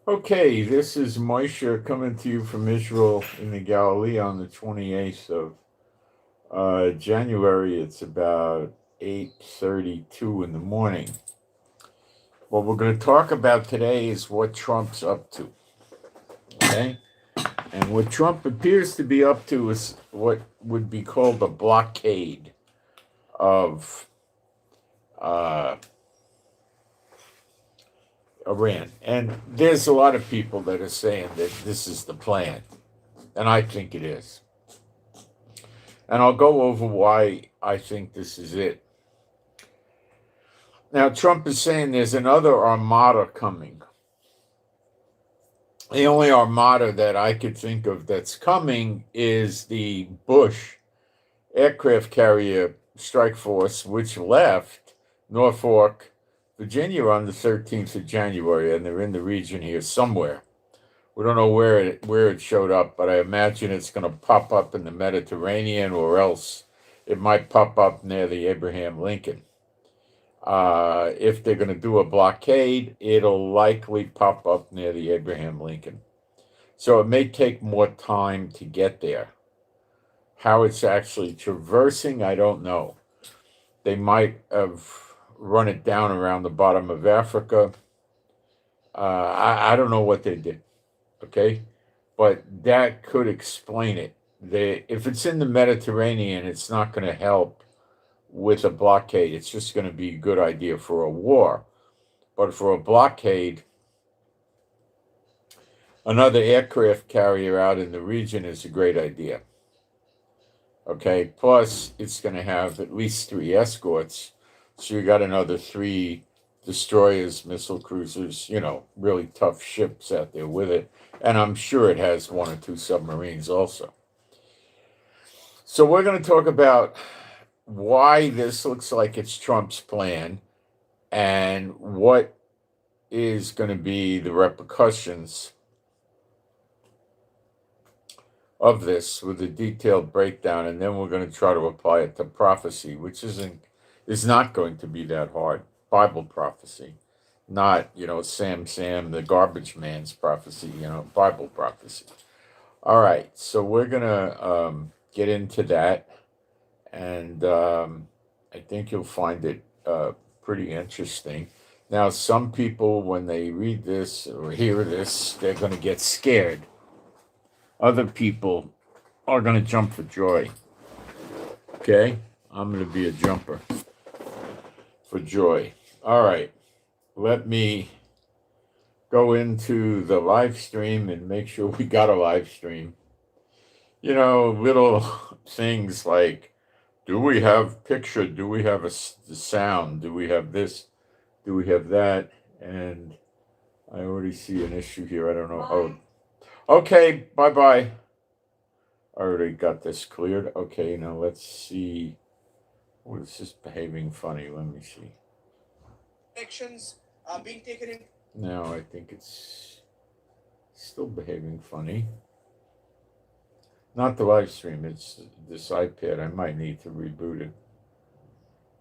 Okay, this is Moshe coming to you from Israel in the Galilee on the 28th of January. It's about 8:32 in the morning. What we're going to talk about today is what Trump's up to. Okay? And what Trump appears to be up to is what would be called a blockade of uh, Iran. And there's a lot of people that are saying that this is the plan. And I think it is. And I'll go over why I think this is it. Now, Trump is saying there's another armada coming. The only armada that I could think of that's coming is the Bush aircraft carrier strike force, which left Norfolk, Virginia on the 13th of January, and they're in the region here somewhere. We don't know where it showed up, but I imagine it's going to pop up in the Mediterranean, or else it might pop up near the Abraham Lincoln. If they're going to do a blockade, it'll likely pop up near the Abraham Lincoln. So it may take more time to get there. How it's actually traversing, I don't know. They might have run it down around the bottom of Africa. I don't know what they did. Okay, but that could explain it. If it's in the Mediterranean, it's not going to help with a blockade. It's just going to be a good idea for a war. But for a blockade, another aircraft carrier out in the region is a great idea. Okay, plus it's going to have at least 3 escorts. So you got another 3 destroyers, missile cruisers, really tough ships out there with it. And I'm sure it has 1 or 2 submarines also. So we're going to talk about why this looks like it's Trump's plan and what is going to be the repercussions of this with a detailed breakdown. And then we're going to try to apply it to prophecy, which is not going to be that hard. Bible prophecy. Not, Sam, the garbage man's prophecy, Bible prophecy. All right, so we're going to get into that, and I think you'll find it pretty interesting. Now, some people, when they read this or hear this, they're going to get scared. Other people are going to jump for joy. Okay? I'm going to be a jumper for joy. All right. Let me go into the live stream and make sure we got a live stream. Little things like, do we have picture? Do we have a sound? Do we have this? Do we have that? And I already see an issue here. I don't know. Oh, okay. Bye-bye. I already got this cleared. Okay, now let's see. Oh, this is behaving funny. Let me see. Actions are being taken in. Now I think it's still behaving funny. Not the live stream, it's this iPad. I might need to reboot it.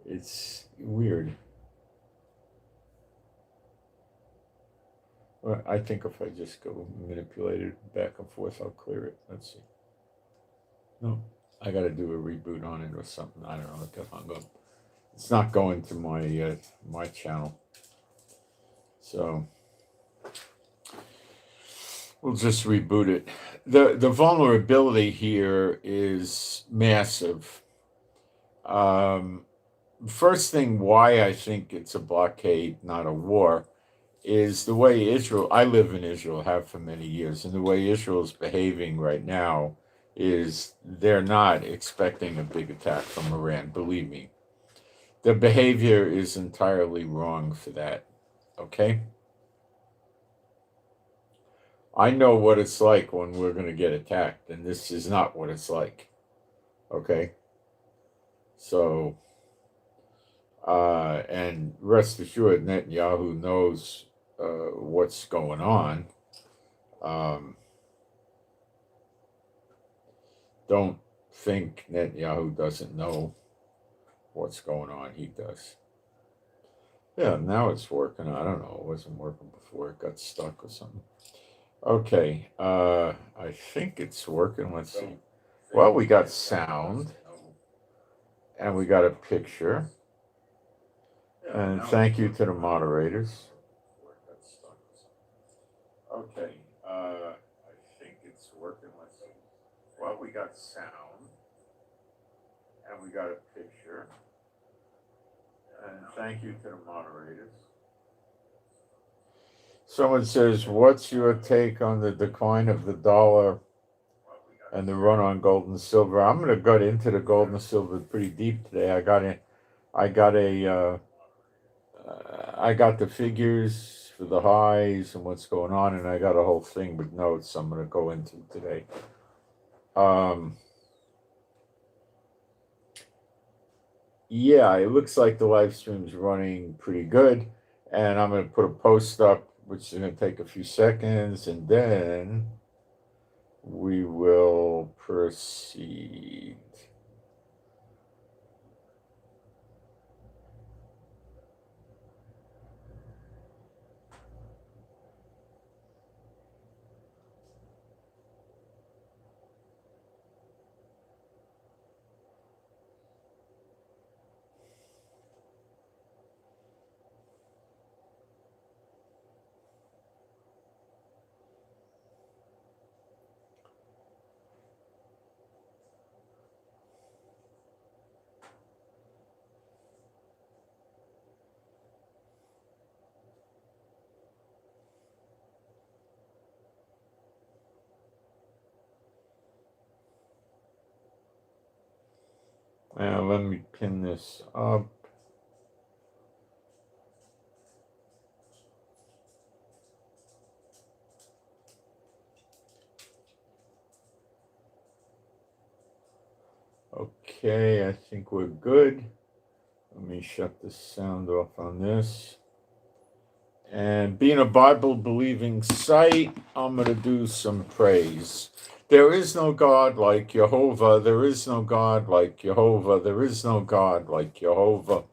It's weird. Well, I think if I just go manipulate it back and forth, I'll clear it. Let's see. No, I got to do a reboot on it or something. I don't know. It got hung up. It's not going to my channel. So we'll just reboot it. The vulnerability here is massive. First thing why I think it's a blockade, not a war, is the way Israel, I live in Israel, have for many years, and the way Israel is behaving right now is they're not expecting a big attack from Iran, believe me. The behavior is entirely wrong for that, okay? I know what it's like when we're going to get attacked, and this is not what it's like, okay? So, and rest assured, Netanyahu knows what's going on. Don't think Netanyahu doesn't know what's going on. He does. Yeah, now it's working. I don't know. It wasn't working before. It got stuck or something. Okay. I think it's working. Let's see. Well, we got sound and we got a picture. And thank you to the moderators. Okay. I think it's working. Let's see. Well, we got sound and we got a picture. And thank you to the moderators. Someone says, what's your take on the decline of the dollar and the run on gold and silver? I'm going to get into the gold and silver pretty deep today. I got the figures for the highs and what's going on, and I got a whole thing with notes I'm going to go into today. Yeah, it looks like the live stream's running pretty good, and I'm going to put a post up, which is going to take a few seconds, and then we will proceed. Now, let me pin this up. Okay, I think we're good. Let me shut the sound off on this. And being a Bible-believing site, I'm going to do some praise. There is no God like Jehovah. There is no God like Jehovah. There is no God like Jehovah.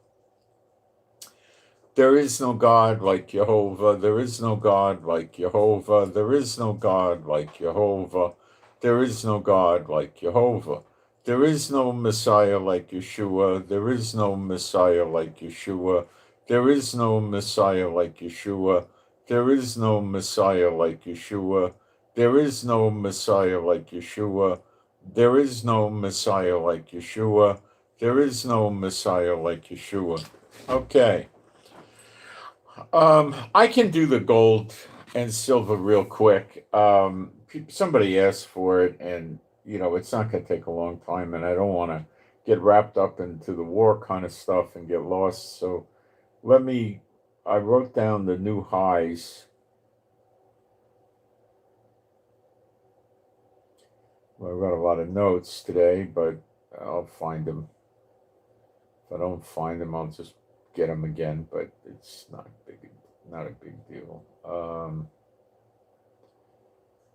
There is no God like Jehovah. There is no God like Jehovah. There is no God like Jehovah. There is no God like Jehovah. There is no Messiah like Yeshua. There is no Messiah like Yeshua. There is no Messiah like Yeshua. There is no Messiah like Yeshua. There is no Messiah like Yeshua. There is no Messiah like Yeshua. There is no Messiah like Yeshua. Okay. I can do the gold and silver real quick. Somebody asked for it, and it's not going to take a long time, and I don't want to get wrapped up into the war kind of stuff and get lost. So I wrote down the new highs. Well, I got a lot of notes today, but I'll find them. If I don't find them, I'll just get them again, but it's not a big deal.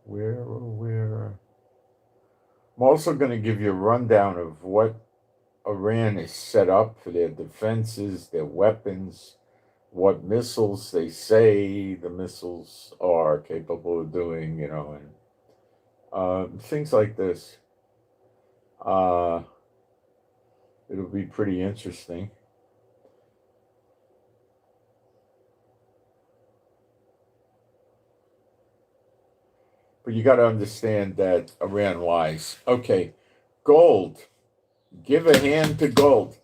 Where? I'm also going to give you a rundown of what Iran is set up for their defenses, their weapons, what missiles they say the missiles are capable of doing, and things like this. It'll be pretty interesting. But you got to understand that Iran lies. Okay, gold. Give a hand to gold.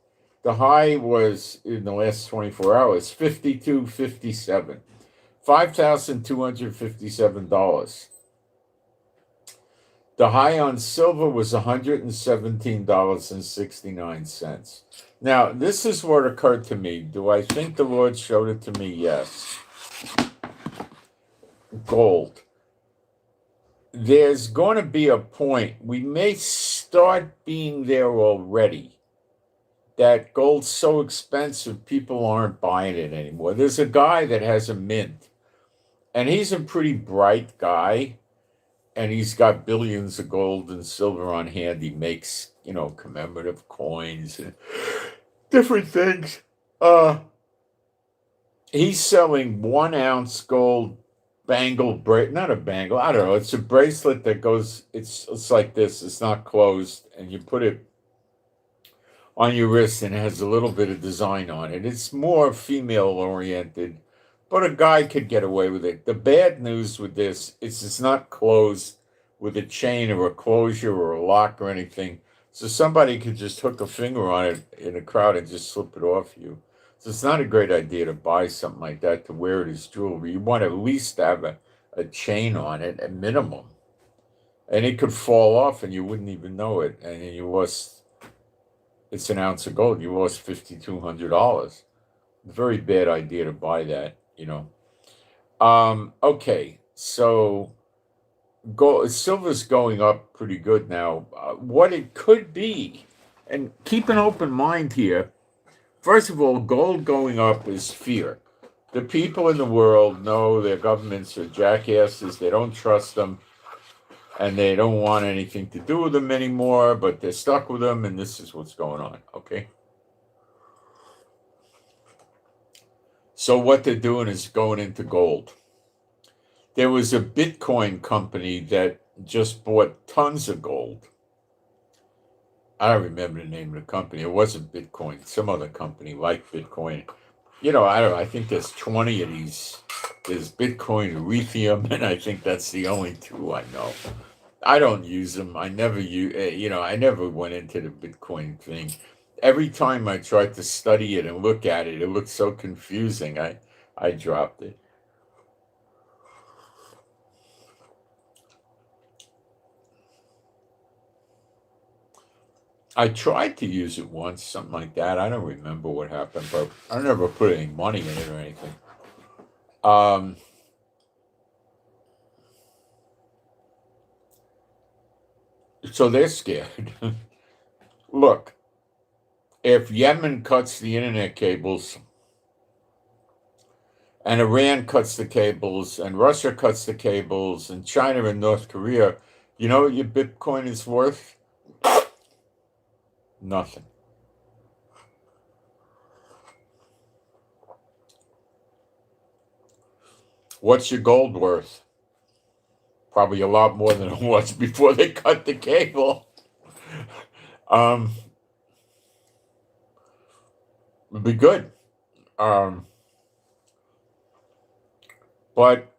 The high was in the last 24 hours, $52.57, $5,257. The high on silver was $117.69. Now, this is what occurred to me. Do I think the Lord showed it to me? Yes. Gold. There's going to be a point, we may start being there already, that gold's so expensive people aren't buying it anymore. There's a guy that has a mint, and he's a pretty bright guy, and he's got billions of gold and silver on hand. He makes, commemorative coins and different things. He's selling 1 ounce gold bangle not a bangle, I don't know. It's a bracelet that goes, it's like this. It's not closed, and you put it on your wrist, and it has a little bit of design on it. It's more female oriented, but a guy could get away with it. The bad news with this is it's not closed with a chain or a closure or a lock or anything. So somebody could just hook a finger on it in a crowd and just slip it off you. So it's not a great idea to buy something like that to wear it as jewelry. You want at least to have a chain on it, at minimum. And it could fall off and you wouldn't even know it. And you lost, it's 1 ounce of gold, you lost $5,200. Very bad idea to buy that, you know. Okay, so gold, silver's going up pretty good now. What it could be, and keep an open mind here. First of all, gold going up is fear. The people in the world know their governments are jackasses. They don't trust them, and they don't want anything to do with them anymore, but they're stuck with them, and this is what's going on, okay? So what they're doing is going into gold. There was a Bitcoin company that just bought tons of gold. I don't remember the name of the company. It wasn't Bitcoin, some other company like Bitcoin. You know, I don't know. I think there's 20 of these. There's Bitcoin, Ethereum, and I think that's the only two I know. I don't use them. I never I never went into the Bitcoin thing. Every time I tried to study it and look at it, it looked so confusing. I dropped it. I tried to use it once, something like that. I don't remember what happened, but I never put any money in it or anything. So they're scared. Look, if Yemen cuts the internet cables, and Iran cuts the cables, and Russia cuts the cables, and China and North Korea, you know what your Bitcoin is worth? Nothing. What's your gold worth? Probably a lot more than it was before they cut the cable. Would be good. But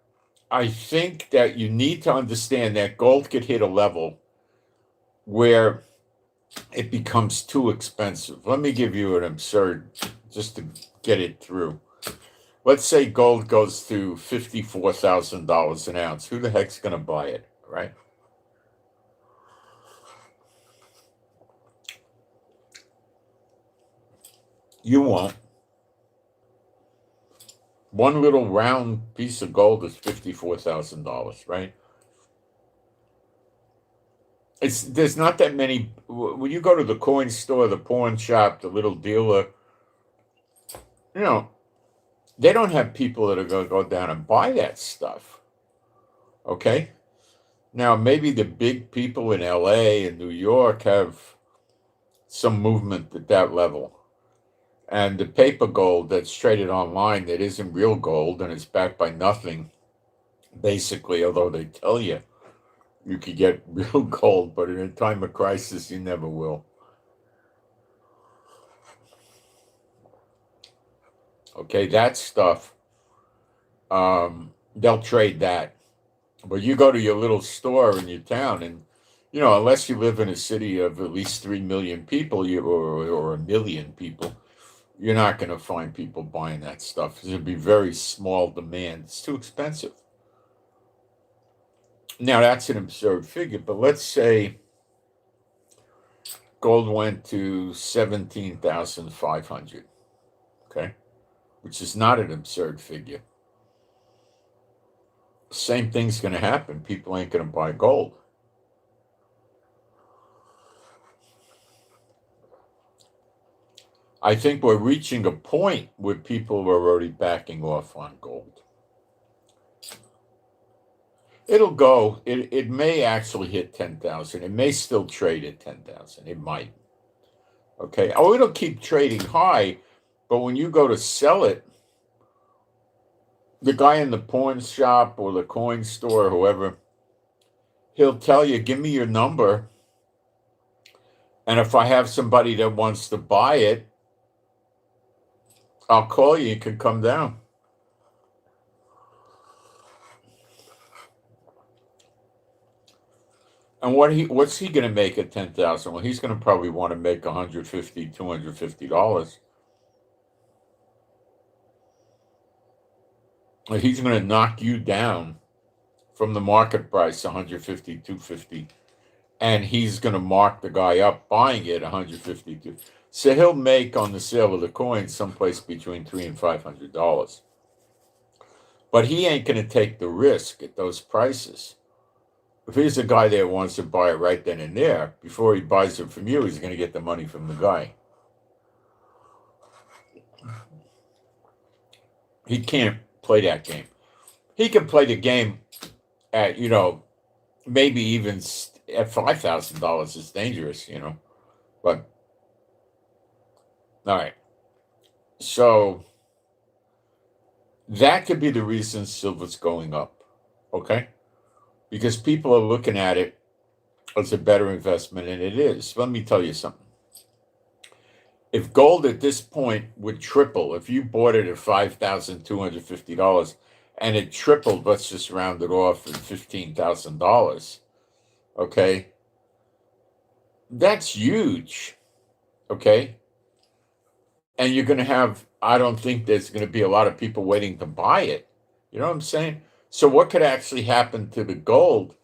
I think that you need to understand that gold could hit a level where it becomes too expensive. Let me give you an absurd, just to get it through. Let's say gold goes to $54,000 an ounce. Who the heck's going to buy it, right? You won't. One little round piece of gold is $54,000, right? There's not that many. When you go to the coin store, the pawn shop, the little dealer, you know, they don't have people that are going to go down and buy that stuff. Okay? Now, maybe the big people in LA and New York have some movement at that level. And the paper gold that's traded online that isn't real gold and it's backed by nothing, basically, although they tell you you could get real gold, but in a time of crisis, you never will. Okay, that stuff, they'll trade that. But you go to your little store in your town, and, you know, unless you live in a city of at least 3 million people or a million people, you're not going to find people buying that stuff. There'll be very small demand. It's too expensive. Now, that's an absurd figure, but let's say gold went to 17,500, okay, which is not an absurd figure. Same thing's going to happen. People ain't going to buy gold. I think we're reaching a point where people are already backing off on gold. It'll go. It may actually hit 10,000. It may still trade at 10,000. It might. Okay. Oh, it'll keep trading high, but when you go to sell it, the guy in the pawn shop or the coin store, whoever, he'll tell you, give me your number. And if I have somebody that wants to buy it, I'll call you. You can come down. And what's he going to make at 10,000? Well, he's going to probably want to make $150, $250. He's going to knock you down from the market price, 150, 250, and he's going to mark the guy up buying it 150. So he'll make on the sale of the coin someplace between $300 and $500. But he ain't going to take the risk at those prices. If he's a guy that wants to buy it right then and there, before he buys it from you, he's going to get the money from the guy. He can't play that game. He can play the game at, maybe even at $5,000 is dangerous, But, all right. So, that could be the reason silver's going up, okay? Because people are looking at it as a better investment, and it is. Let me tell you something. If gold at this point would triple, if you bought it at $5,250 and it tripled, let's just round it off at $15,000, okay? That's huge, okay? And you're going to have, I don't think there's going to be a lot of people waiting to buy it. You know what I'm saying? So what could actually happen to the gold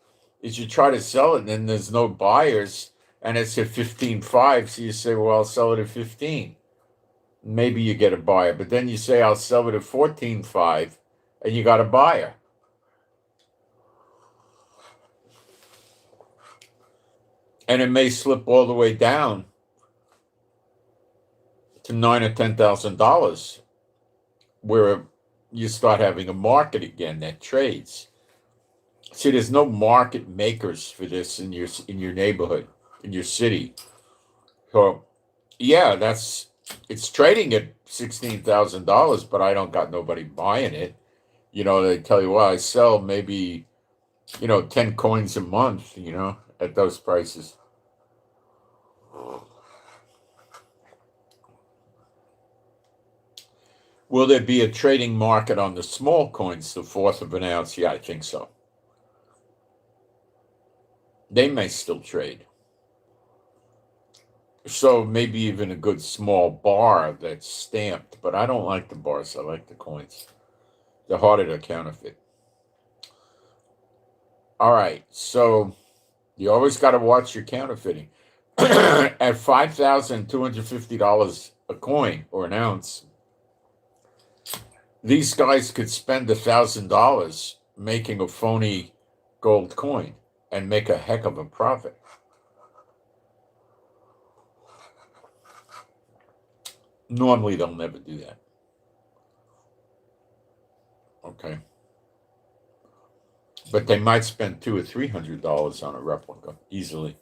is you try to sell it and then there's no buyers and it's at 15.5. So you say, well, I'll sell it at 15. Maybe you get a buyer. But then you say, I'll sell it at 14.5 and you got a buyer. And it may slip all the way down to $9,000 or $10,000 where you start having a market again that trades. See, there's no market makers for this in your neighborhood, in your city. So, yeah, it's trading at $16,000, but I don't got nobody buying it. They tell you, well, I sell maybe, 10 coins a month, at those prices. Will there be a trading market on the small coins, the fourth of an ounce? Yeah, I think so. They may still trade. So maybe even a good small bar that's stamped, but I don't like the bars. I like the coins. They're harder to counterfeit. All right, so you always got to watch your counterfeiting. At $5,250 a coin or an ounce, these guys could spend $1,000 making a phony gold coin and make a heck of a profit. Normally, they'll never do that. Okay. But they might spend $200 or $300 on a replica easily.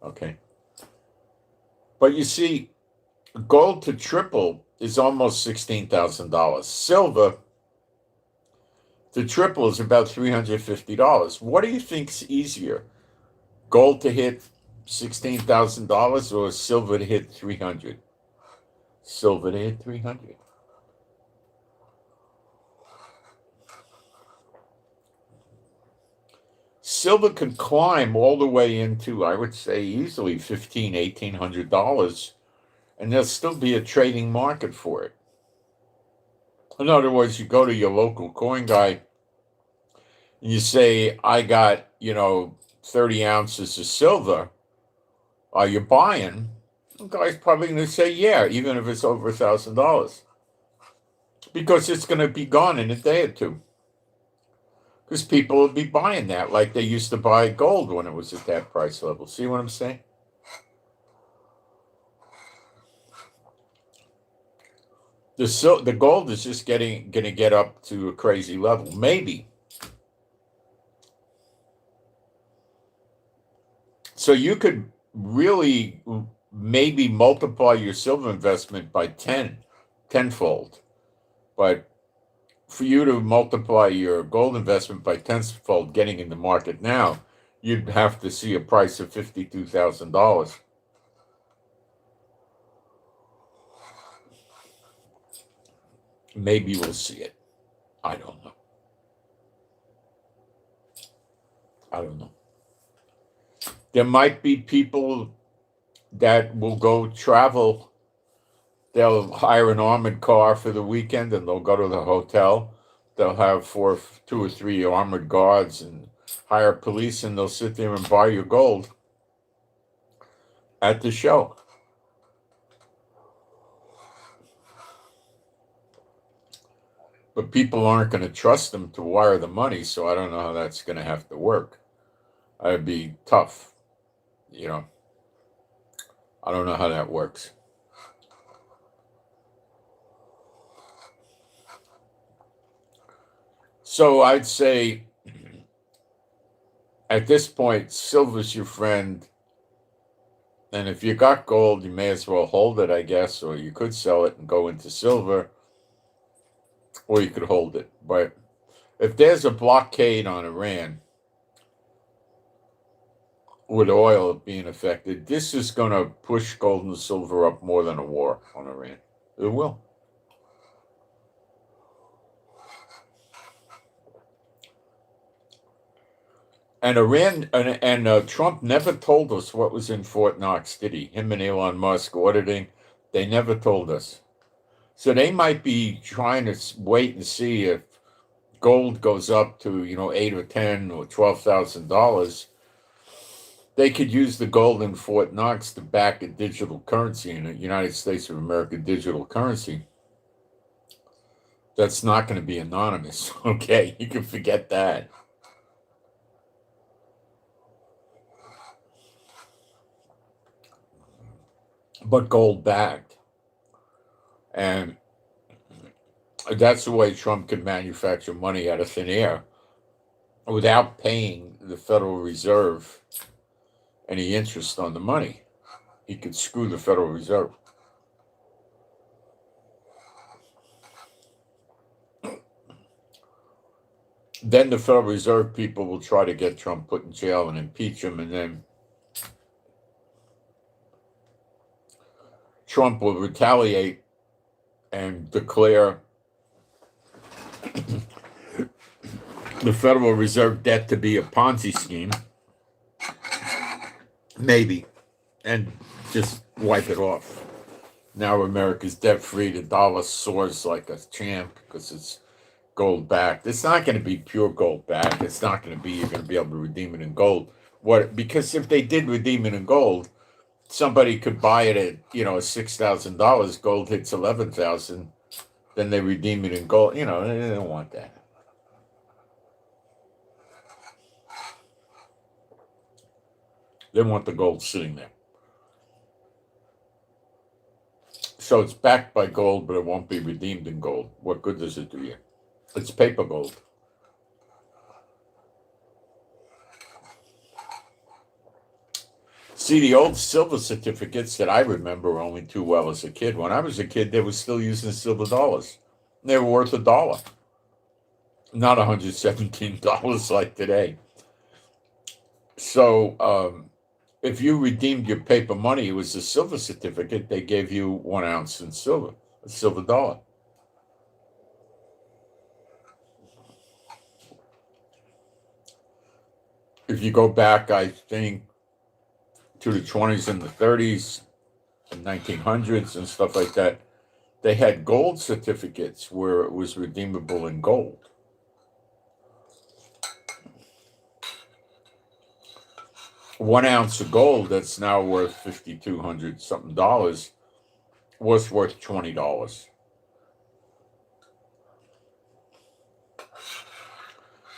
Okay. But you see, gold to triple is almost $16,000. Silver to triple is about $350. What do you think's easier? Gold to hit $16,000 or silver to hit 300? Silver to hit 300. Silver can climb all the way into, I would say, easily $1,500, $1,800, and there'll still be a trading market for it. In other words, you go to your local coin guy and you say, I got, 30 ounces of silver. Are you buying? The guy's probably going to say, yeah, even if it's over $1,000. Because it's going to be gone in a day or two. Because people will be buying that like they used to buy gold when it was at that price level. See what I'm saying? The gold is just going to get up to a crazy level. Maybe. So you could really maybe multiply your silver investment by tenfold. But for you to multiply your gold investment by tenfold getting in the market now, you'd have to see a price of $52,000. Maybe we'll see it. I don't know. I don't know. There might be people that will go travel. They'll hire an armored car for the weekend and they'll go to the hotel. They'll have two or three armored guards and hire police, and they'll sit there and buy your gold at the show. But people aren't going to trust them to wire the money, so I don't know how that's going to have to work. That'd be tough, you know. I don't know how that works. So I'd say at this point, silver's your friend. And if you got gold, you may as well hold it, I guess, or you could sell it and go into silver, or you could hold it. But if there's a blockade on Iran with oil being affected, this is going to push gold and silver up more than a war on Iran. It will. And Iran and Trump never told us what was in Fort Knox, did he? Him and Elon Musk auditing, they never told us. So they might be trying to wait and see if gold goes up to, $8 or $10 or $12,000. They could use the gold in Fort Knox to back a digital currency, in a United States of America digital currency. That's not going to be anonymous. Okay, you can forget that. But gold backed. And that's the way Trump could manufacture money out of thin air without paying the Federal Reserve any interest on the money. He could screw the Federal Reserve. Then the Federal Reserve people will try to get Trump put in jail and impeach him, and then Trump will retaliate and declare the Federal Reserve debt to be a Ponzi scheme, maybe, and just wipe it off. Now America's debt-free. The dollar soars like a champ because it's gold backed. It's not going to be pure gold backed. It's not going to be you're going to be able to redeem it in gold. Because if they did redeem it in gold, somebody could buy it at $6,000. Gold hits 11,000. Then they redeem it in gold. They don't want that. They want the gold sitting there. So it's backed by gold, but it won't be redeemed in gold. What good does it do you? It's paper gold. See, the old silver certificates that I remember only too well as a kid. When I was a kid, they were still using silver dollars. They were worth $1, not $117 like today. So if you redeemed your paper money, it was a silver certificate. They gave you 1 ounce in silver, a silver dollar. If you go back, I think, to the 20s and the 30s and 1900s and stuff like that, they had gold certificates where it was redeemable in gold. One ounce of gold that's now worth $5,200 something was worth $20.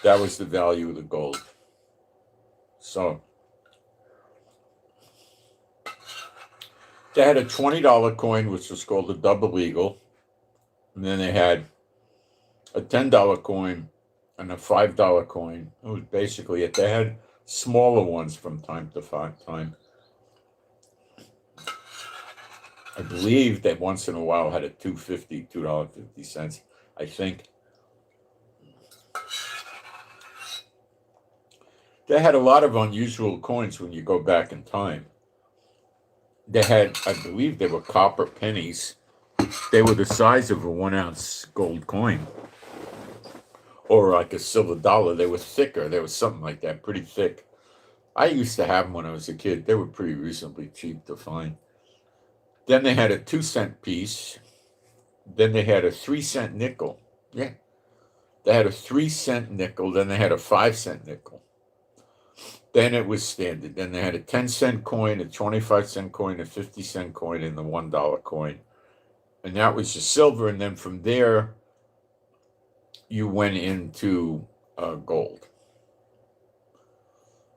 That was the value of the gold. So they had a $20 coin, which was called a double eagle. And then they had a $10 coin and a $5 coin. It was basically it. They had smaller ones from time to time. I believe that once in a while had a $2.50, I think. They had a lot of unusual coins when you go back in time. They had, I believe, they were copper pennies. They were the size of a 1 ounce gold coin, or like a silver dollar. They were thicker. They were something like that, pretty thick. I used to have them when I was a kid. They were pretty reasonably cheap to find. Then they had a 2 cent piece. Then they had a 3 cent nickel. Yeah. They had a 3 cent nickel. Then they had a 5 cent nickel. Then it was standard. Then they had a 10 cent coin, a 25 cent coin, a 50 cent coin, and the $1 coin. And that was the silver. And then from there, you went into gold.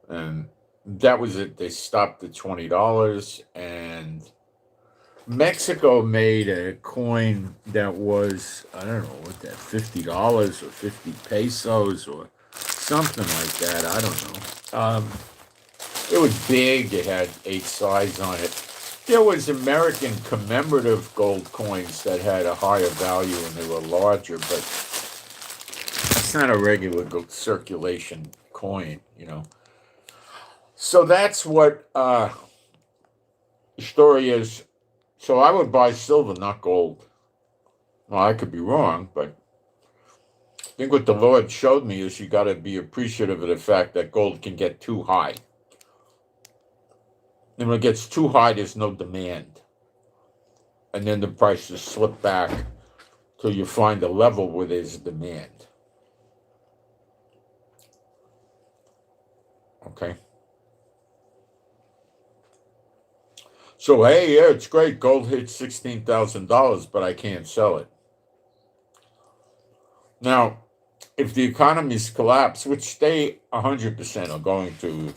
And that was it. They stopped at $20. And Mexico made a coin that was, I don't know what that, $50 or 50 pesos or something like that. I don't know. It was big. It had 8 sides on it. There was American commemorative gold coins that had a higher value and they were larger, but it's not a regular circulation coin, you know. So that's what the story is. So I would buy silver, not gold. Well, I could be wrong, but I think what the Lord showed me is you got to be appreciative of the fact that gold can get too high. And when it gets too high, there's no demand. And then the prices slip back till you find a level where there's demand. Okay? So, hey, yeah, it's great. Gold hit $16,000, but I can't sell it. Now, if the economies collapse, which they 100% are going to,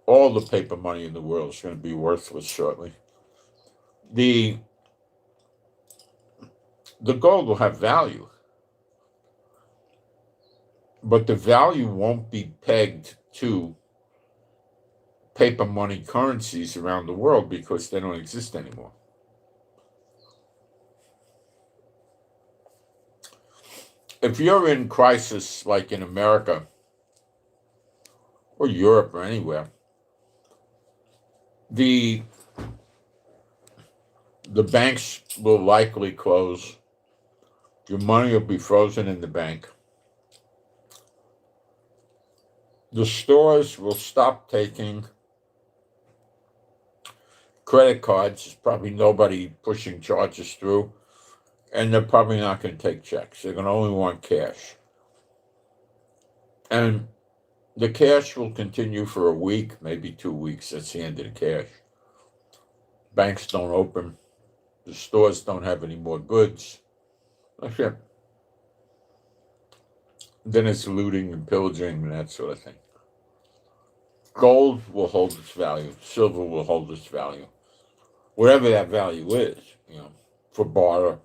all the paper money in the world is going to be worthless shortly. The gold will have value, but the value won't be pegged to paper money currencies around the world because they don't exist anymore. If you're in crisis like in America or Europe or anywhere, the banks will likely close. Your money will be frozen in the bank. The stores will stop taking credit cards. There's probably nobody pushing charges through. And they're probably not going to take checks. They're going to only want cash. And the cash will continue for a week, maybe 2 weeks. That's the end of the cash. Banks don't open. The stores don't have any more goods. That's it. Then it's looting and pillaging and that sort of thing. Gold will hold its value. Silver will hold its value. Whatever that value is, you know, for barter.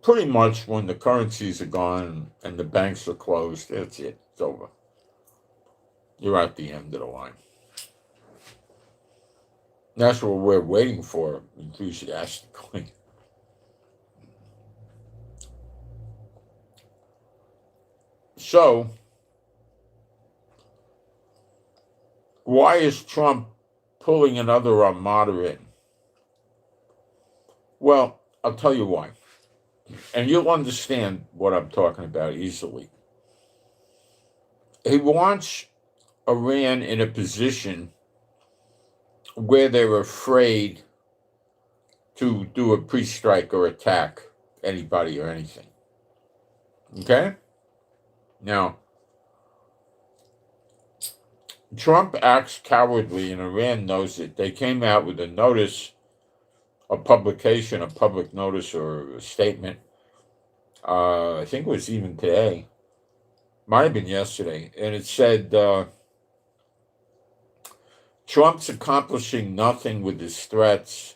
Pretty much when the currencies are gone and the banks are closed, that's it. It's over. You're at the end of the line. That's what we're waiting for, enthusiastically. So, why is Trump pulling another armada in? Well, I'll tell you why. And you'll understand what I'm talking about easily. He wants Iran in a position where they're afraid to do a pre-strike or attack anybody or anything. Okay? Now, Trump acts cowardly and Iran knows it. They came out with a notice, a publication, a public notice or a statement. I think it was even today. Might have been yesterday. And it said, Trump's accomplishing nothing with his threats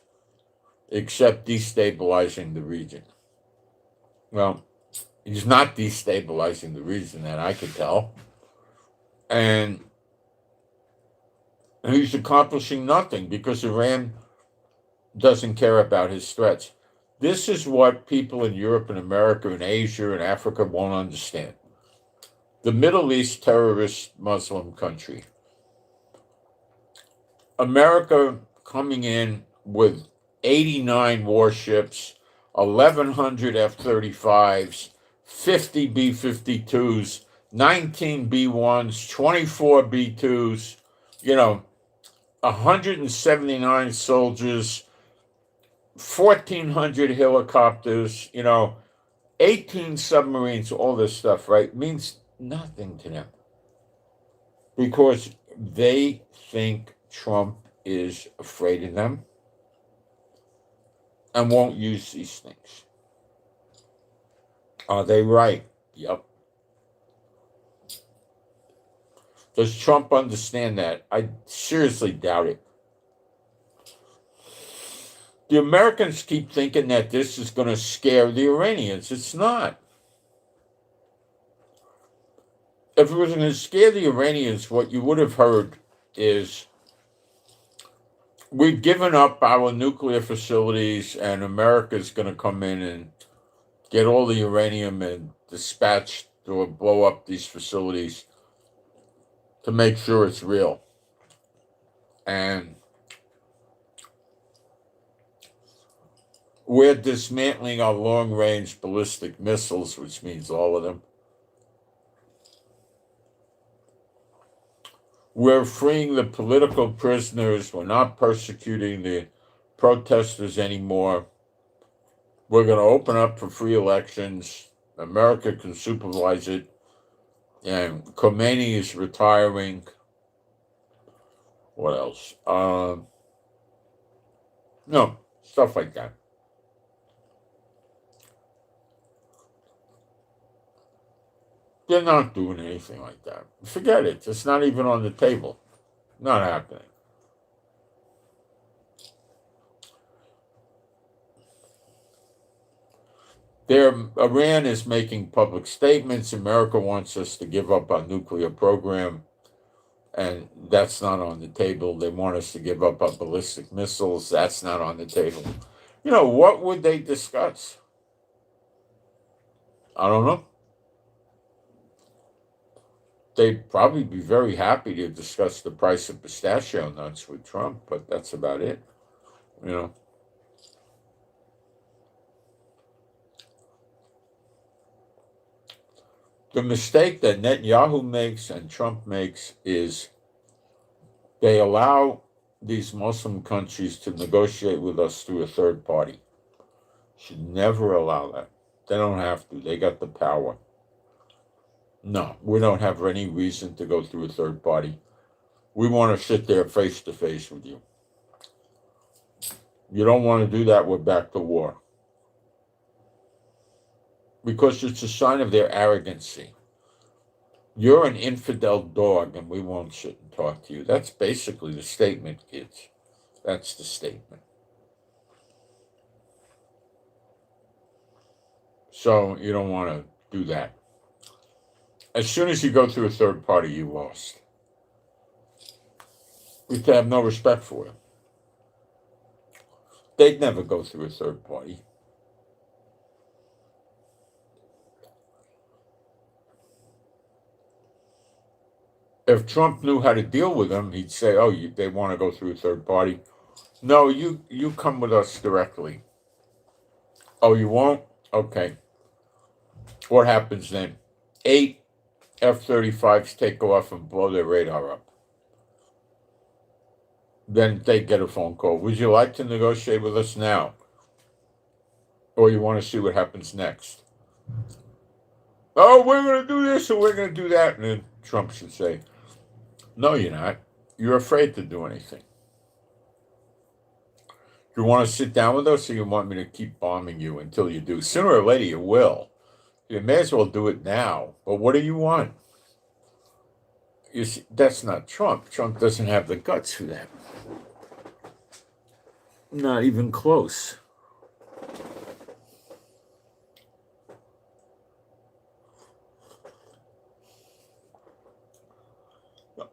except destabilizing the region. Well, he's not destabilizing the region that I could tell. And he's accomplishing nothing because Iran doesn't care about his threats. This is what people in Europe and America and Asia and Africa won't understand. The Middle East terrorist Muslim country. America coming in with 89 warships, 1,100 F-35s, 50 B-52s, 19 B-1s, 24 B-2s, 179 soldiers, 1,400 helicopters, 18 submarines, all this stuff, right, means nothing to them. Because they think Trump is afraid of them and won't use these things. Are they right? Yep. Does Trump understand that? I seriously doubt it. The Americans keep thinking that this is going to scare the Iranians. It's not. If it was going to scare the Iranians, what you would have heard is, we've given up our nuclear facilities and America's going to come in and get all the uranium and dispatch or blow up these facilities to make sure it's real. And we're dismantling our long-range ballistic missiles, which means all of them. We're freeing the political prisoners. We're not persecuting the protesters anymore. We're going to open up for free elections. America can supervise it. And Khomeini is retiring. What else? No, stuff like that. They're not doing anything like that. Forget it. It's not even on the table. Not happening. Iran is making public statements. America wants us to give up our nuclear program, and that's not on the table. They want us to give up our ballistic missiles. That's not on the table. What would they discuss? I don't know. They'd probably be very happy to discuss the price of pistachio nuts with Trump, but that's about it. The mistake that Netanyahu makes and Trump makes is they allow these Muslim countries to negotiate with us through a third party. Should never allow that. They don't have to. They got the power. No, we don't have any reason to go through a third party. We want to sit there face to face with you. You don't want to do that, we're back to war. Because it's a sign of their arrogancy. You're an infidel dog and we won't sit and talk to you. That's basically the statement, kids. That's the statement. So you don't want to do that. As soon as you go through a third party, you lost. We have no respect for them. They'd never go through a third party. If Trump knew how to deal with them, he'd say, they want to go through a third party. No, you come with us directly. Oh, you won't? Okay. What happens then? 8 F-35s take off and blow their radar up. Then they get a phone call. Would you like to negotiate with us now? Or you want to see what happens next? Oh, we're going to do this and we're going to do that. And then Trump should say, no, you're not. You're afraid to do anything. You want to sit down with us or you want me to keep bombing you until you do? Sooner or later you will. You may as well do it now. But what do you want? You see, that's not Trump. Trump doesn't have the guts for that. Not even close.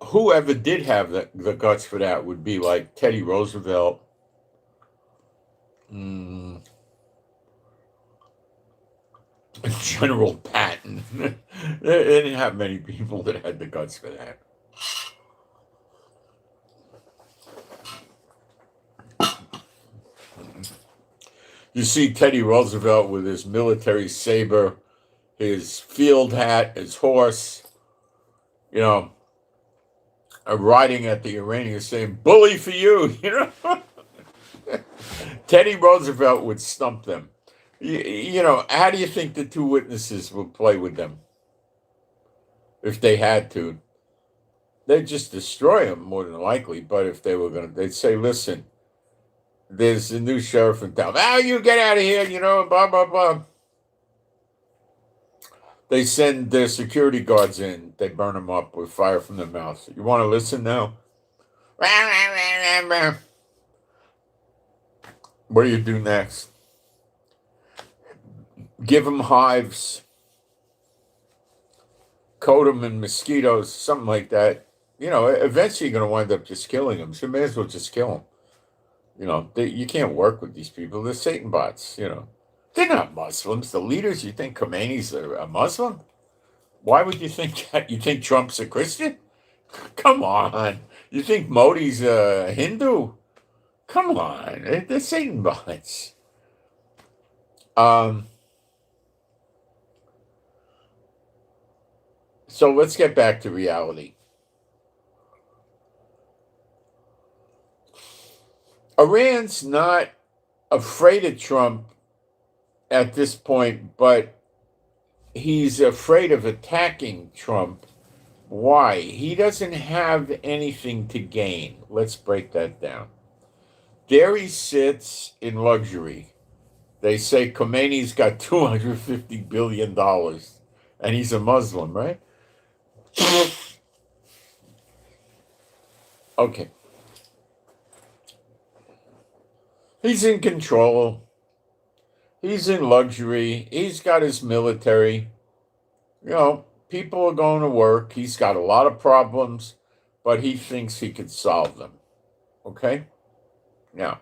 Whoever did have the guts for that would be like Teddy Roosevelt, General Patton. They didn't have many people that had the guts for that. You see Teddy Roosevelt with his military saber, his field hat, his horse, riding at the Iranians saying, "Bully for you," Teddy Roosevelt would stump them. How do you think the two witnesses would play with them? If they had to, they'd just destroy them more than likely. But if they were they'd say, "Listen, there's a new sheriff in town. Oh, you get out of here, blah, blah, blah." They send their security guards in. They burn them up with fire from their mouths. You want to listen now? What do you do next? Give them hives, coat them in mosquitoes, something like that. Eventually you're going to wind up just killing them. So you may as well just kill them. You can't work with these people. They're Satan bots, They're not Muslims. The leaders, you think Khomeini's a Muslim? Why would you think that? You think Trump's a Christian? Come on. You think Modi's a Hindu? Come on. They're Satan bots. So let's get back to reality. Iran's not afraid of Trump at this point, but he's afraid of attacking Trump. Why? He doesn't have anything to gain. Let's break that down. There he sits in luxury. They say Khomeini's got $250 billion, and he's a Muslim, right? Okay. He's in control. He's in luxury. He's got his military. People are going to work. He's got a lot of problems, but he thinks he could solve them. Okay? Now,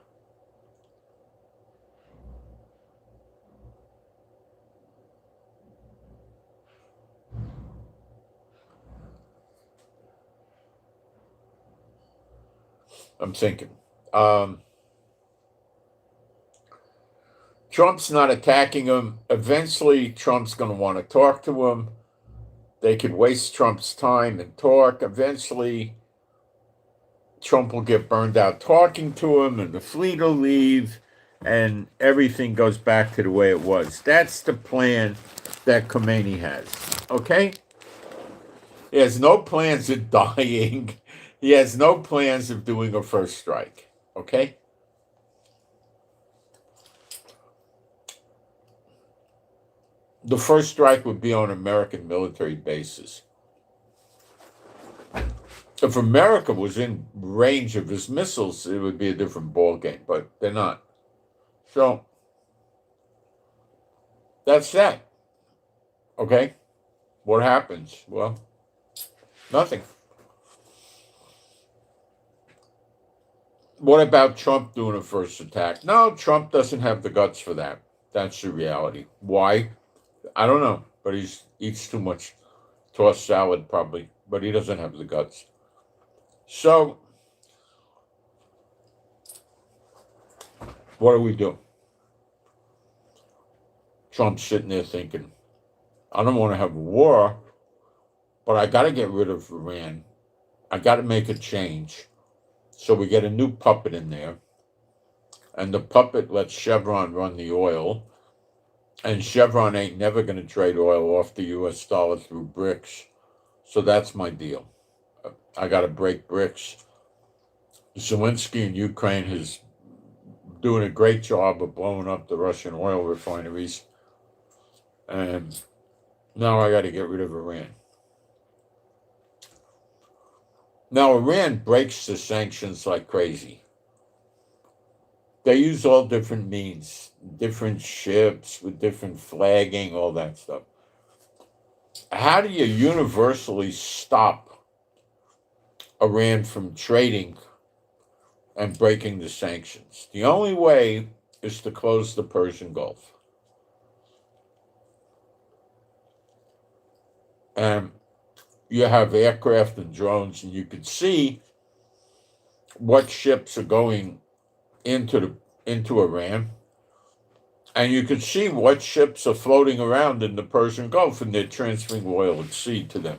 I'm thinking. Trump's not attacking him. Eventually, Trump's going to want to talk to him. They could waste Trump's time and talk. Eventually, Trump will get burned out talking to him, and the fleet will leave, and everything goes back to the way it was. That's the plan that Khomeini has. Okay? He has no plans of dying. He has no plans of doing a first strike. Okay? The first strike would be on American military bases. If America was in range of his missiles, it would be a different ballgame, but they're not. So, that's that. Okay? What happens? Well, nothing. What about Trump doing a first attack? No, Trump doesn't have the guts for that. That's the reality. Why? I don't know, but he eats too much tossed salad probably, but he doesn't have the guts. So, what do we do? Trump's sitting there thinking, I don't want to have a war, but I got to get rid of Iran. I got to make a change. So we get a new puppet in there, and the puppet lets Chevron run the oil, and Chevron ain't never going to trade oil off the U.S. dollar through BRICS. So that's my deal. I got to break BRICS. Zelensky in Ukraine is doing a great job of blowing up the Russian oil refineries. And now I got to get rid of Iran. Now, Iran breaks the sanctions like crazy. They use all different means, different ships with different flagging, all that stuff. How do you universally stop Iran from trading and breaking the sanctions? The only way is to close the Persian Gulf. and you have aircraft and drones, and you could see what ships are going into Iran, and you could see what ships are floating around in the Persian Gulf, and they're transferring oil at sea to them.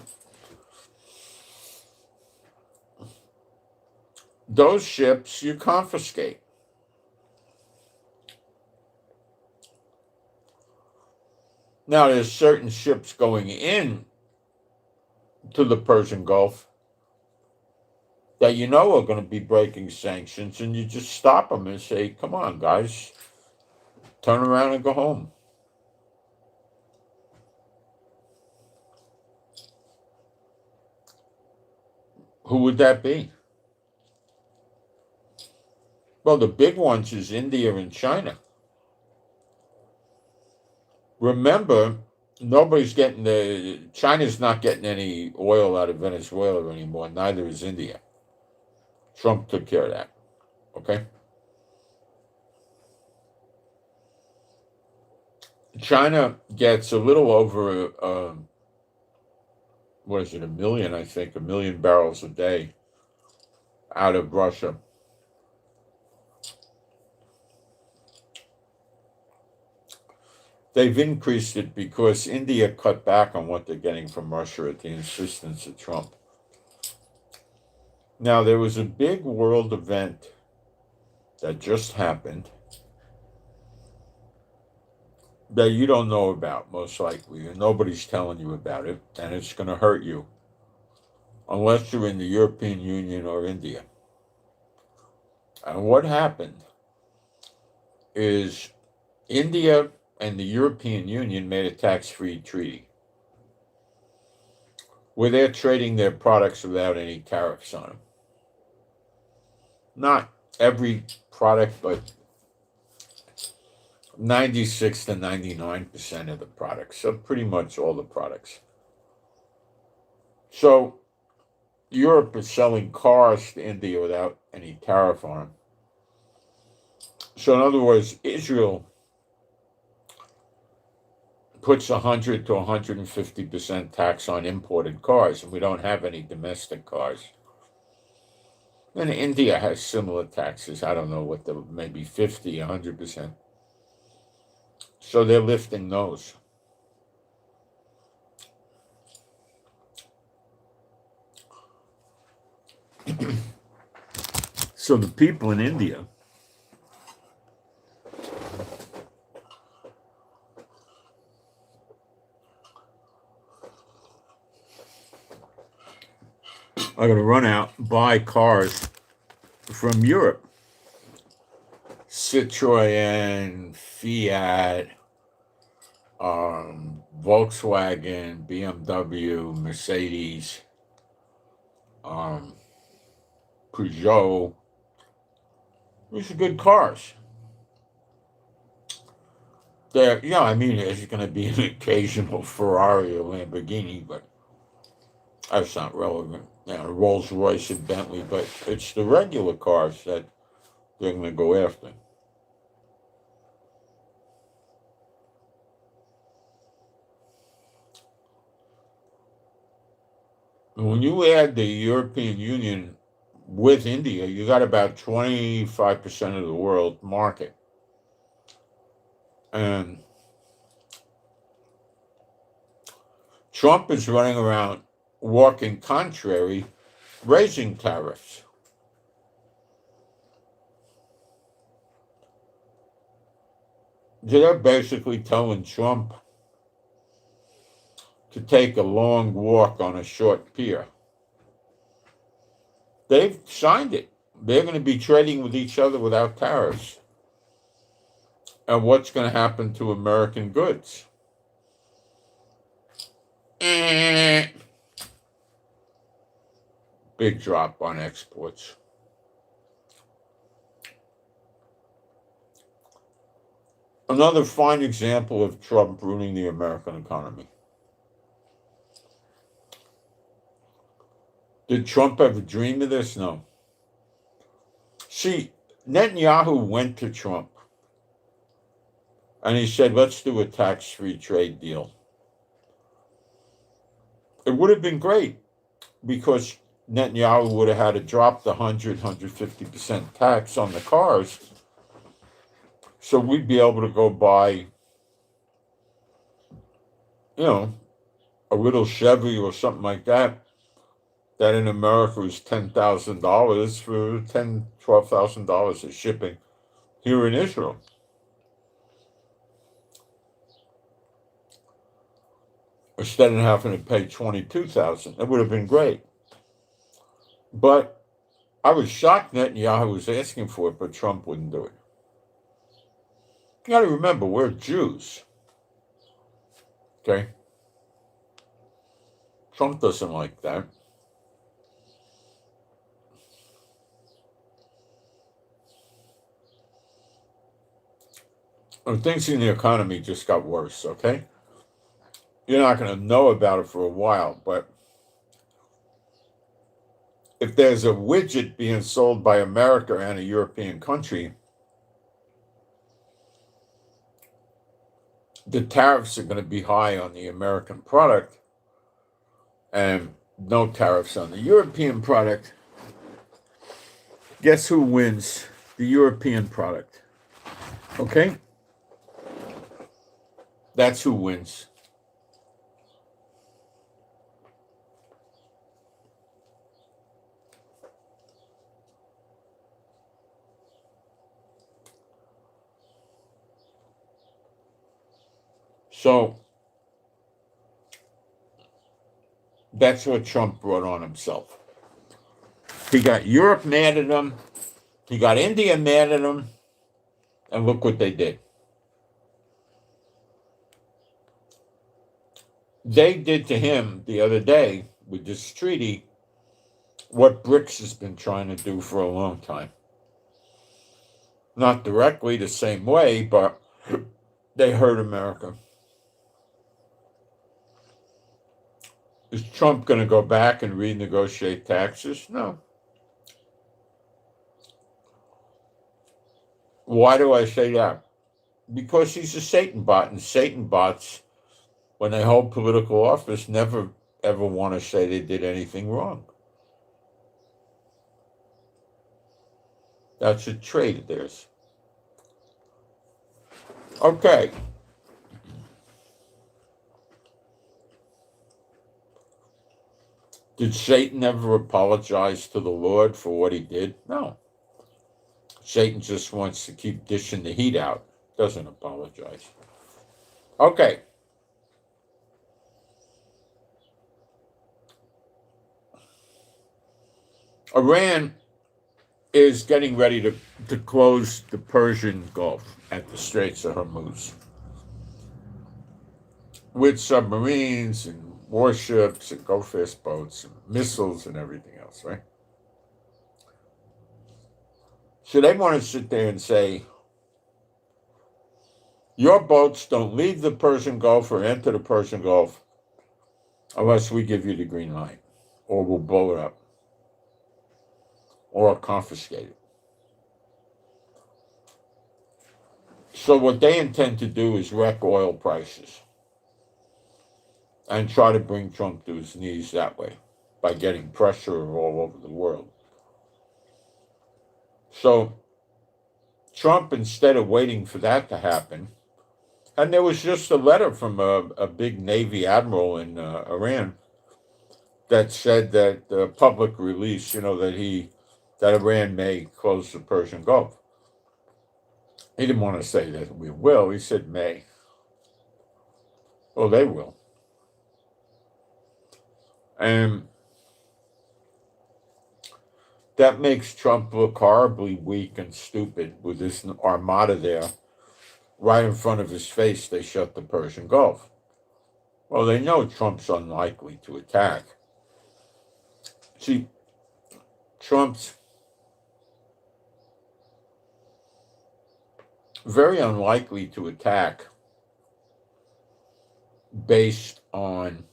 Those ships you confiscate. Now, there's certain ships going in to the Persian Gulf that you know are going to be breaking sanctions, and you just stop them and say, come on, guys, turn around and go home. Who would that be? Well, the big ones is India and China. Remember, China's not getting any oil out of Venezuela anymore, neither is India. Trump took care of that, okay? China gets a little over, a million, I think, 1,000,000 barrels a day out of Russia. They've increased it because India cut back on what they're getting from Russia at the insistence of Trump. Now, there was a big world event that just happened that you don't know about, most likely, and nobody's telling you about it, and it's going to hurt you unless you're in the European Union or India. And what happened is India and the European Union made a tax-free treaty where they're trading their products without any tariffs on them. Not every product, but 96 to 99% of the products, so pretty much all the products. So Europe is selling cars to India without any tariff on them. So in other words, Israel puts 100 to 150% tax on imported cars, and we don't have any domestic cars. And India has similar taxes. I don't know what maybe 50, 100%. So they're lifting those. So the people in India are going to run out and buy cars from Europe. Citroën, Fiat, Volkswagen, BMW, Mercedes, Peugeot. These are good cars. There's going to be an occasional Ferrari or Lamborghini, but that's not relevant. Rolls Royce and Bentley, but it's the regular cars that they're going to go after. When you add the European Union with India, you got about 25% of the world market. And Trump is running around walking contrary, raising tariffs. They're basically telling Trump to take a long walk on a short pier. They've signed it. They're going to be trading with each other without tariffs. And what's going to happen to American goods? Big drop on exports. Another fine example of Trump ruining the American economy. Did Trump ever dream of this? No. See, Netanyahu went to Trump and he said, let's do a tax-free trade deal. It would have been great because Netanyahu would have had to drop the 150% tax on the cars. So we'd be able to go buy, a little Chevy or something like that in America is $10,000 for $12,000 of shipping here in Israel. Instead of having to pay $22,000. It would have been great. But I was shocked Netanyahu was asking for it, but Trump wouldn't do it. You got to remember, we're Jews. Okay? Trump doesn't like that. And things in the economy just got worse, okay? You're not going to know about it for a while, but if there's a widget being sold by America and a European country, the tariffs are going to be high on the American product and no tariffs on the European product. Guess who wins? The European product. Okay? That's who wins. So that's what Trump brought on himself. He got Europe mad at him. He got India mad at him. And look what they did. They did to him the other day with this treaty what BRICS has been trying to do for a long time. Not directly the same way, but they hurt America. Is Trump going to go back and renegotiate taxes? No. Why do I say that? Because he's a Satan bot, and Satan bots, when they hold political office, never ever want to say they did anything wrong. That's a trait of theirs. Okay. Did Satan ever apologize to the Lord for what he did? No. Satan just wants to keep dishing the heat out. Doesn't apologize. Okay. Iran is getting ready to close the Persian Gulf at the Straits of Hormuz with submarines and warships and go-fast boats and missiles and everything else, right? So they want to sit there and say, your boats don't leave the Persian Gulf or enter the Persian Gulf unless we give you the green light, or we'll blow it up, or confiscate it. So what they intend to do is wreck oil prices and try to bring Trump to his knees that way by getting pressure all over the world. So Trump, instead of waiting for that to happen, and there was just a letter from a big Navy admiral in Iran that said that public release, that Iran may close the Persian Gulf. He didn't want to say that we will. He said may. Well, they will. And that makes Trump look horribly weak and stupid with this armada there. Right in front of his face, they shut the Persian Gulf. Well, they know Trump's unlikely to attack. See, Trump's very unlikely to attack based on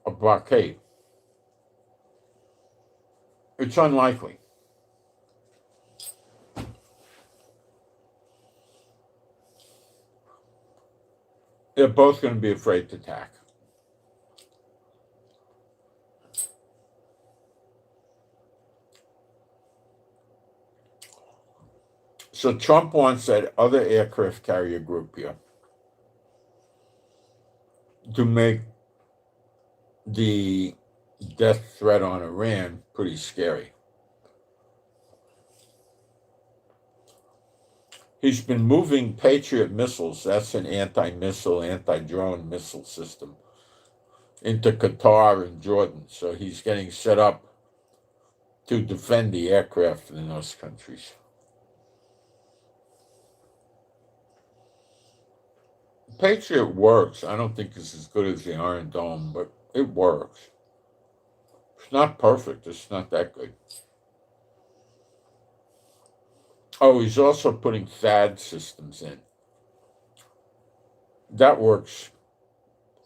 a blockade. It's unlikely. They're both going to be afraid to attack. So Trump wants that other aircraft carrier group here to make the death threat on Iran pretty scary. He's been moving Patriot missiles, that's an anti-missile, anti-drone missile system, into Qatar and Jordan. So he's getting set up to defend the aircraft in those countries. Patriot works. I don't think it's as good as the Iron Dome, but it works. It's not perfect. It's not that good. Oh, he's also putting THAAD systems in. That works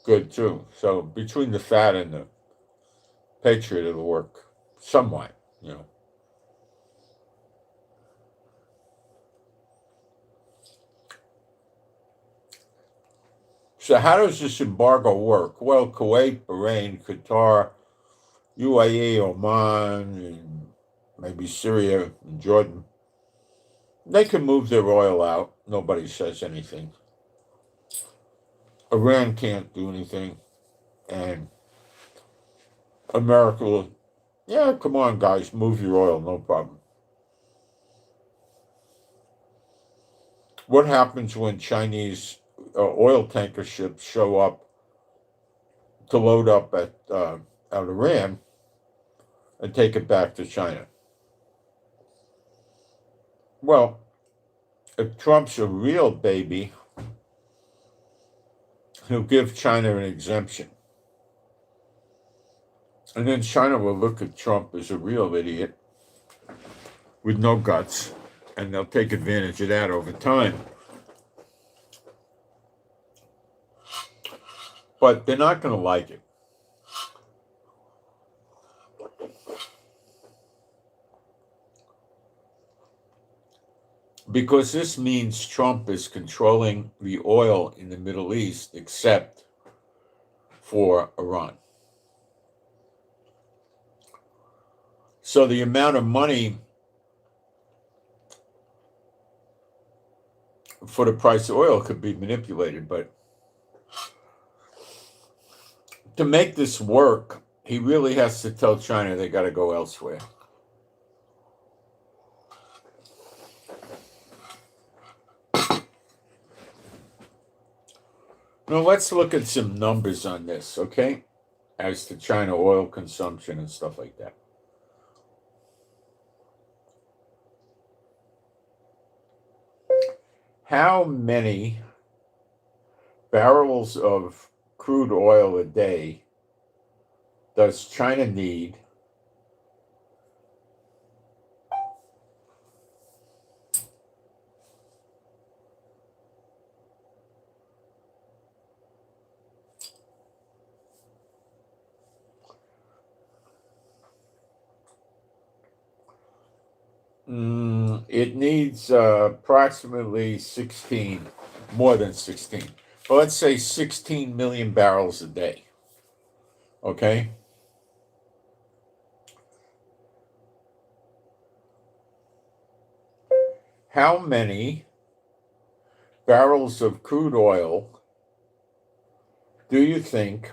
good too. So between the THAAD and the Patriot, it'll work somewhat, you know. So how does this embargo work? Well, Kuwait, Bahrain, Qatar, UAE, Oman, and maybe Syria and Jordan, they can move their oil out. Nobody says anything. Iran can't do anything. And America will, yeah, come on, guys, move your oil, no problem. What happens when Chinese oil tanker ships show up to load up at Iran and take it back to China? Well, if Trump's a real baby, he'll give China an exemption. And then China will look at Trump as a real idiot with no guts, and they'll take advantage of that over time. But they're not going to like it. Because this means Trump is controlling the oil in the Middle East, except for Iran. So the amount of money for the price of oil could be manipulated, but to make this work, he really has to tell China they got to go elsewhere. Now let's look at some numbers on this, okay? As to China oil consumption and stuff like that. How many barrels of crude oil a day does China need it needs approximately 16, more than 16. But let's say 16 million barrels a day. Okay? How many barrels of crude oil do you think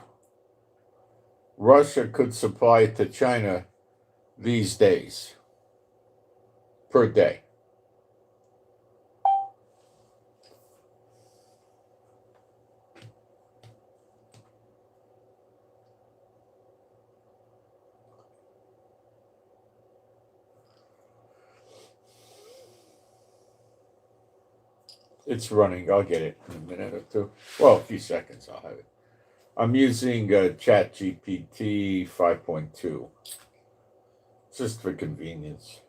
Russia could supply to China these days per day? It's running. I'll get it in a minute or two. Well, a few seconds, I'll have it. I'm using ChatGPT 5.2, just for convenience.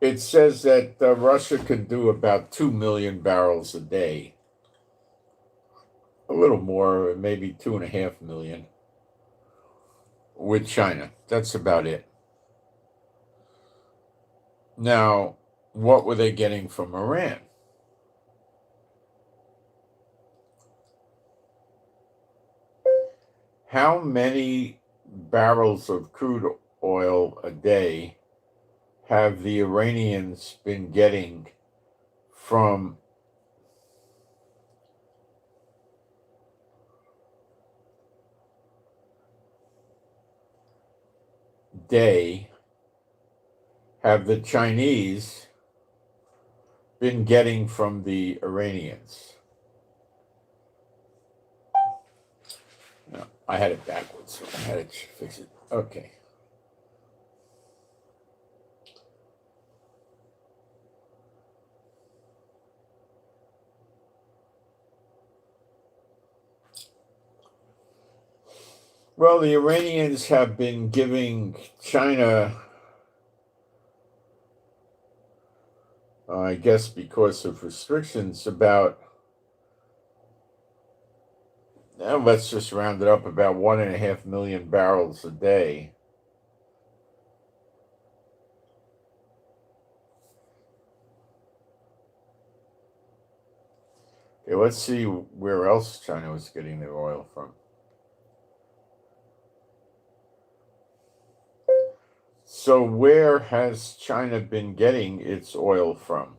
It says that Russia can do about 2 million barrels a day, a little more, maybe 2.5 million with China. That's about it. Now, what were they getting from Iran? How many barrels of crude oil a day have the Iranians been getting from day have the Chinese been getting from the Iranians? No, I had it backwards, so I had to fix it. Okay. Well, the Iranians have been giving China, I guess because of restrictions, about, let's just round it up, about 1.5 million barrels a day. Okay, let's see where else China was getting their oil from. So where has China been getting its oil from?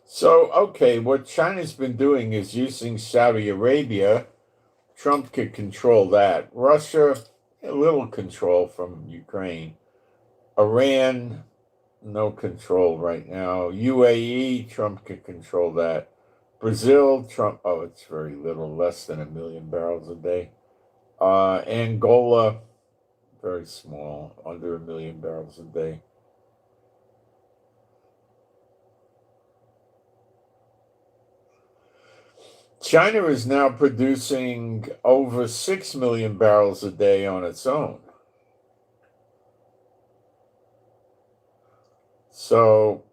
So, okay, what China's been doing is using Saudi Arabia. Trump could control that. Russia, a little control from Ukraine. Iran, no control right now. UAE, Trump could control that. Brazil, Trump, oh, it's very little, less than 1 million barrels a day. Angola, very small, under 1 million barrels a day. China is now producing over 6 million barrels a day on its own. So,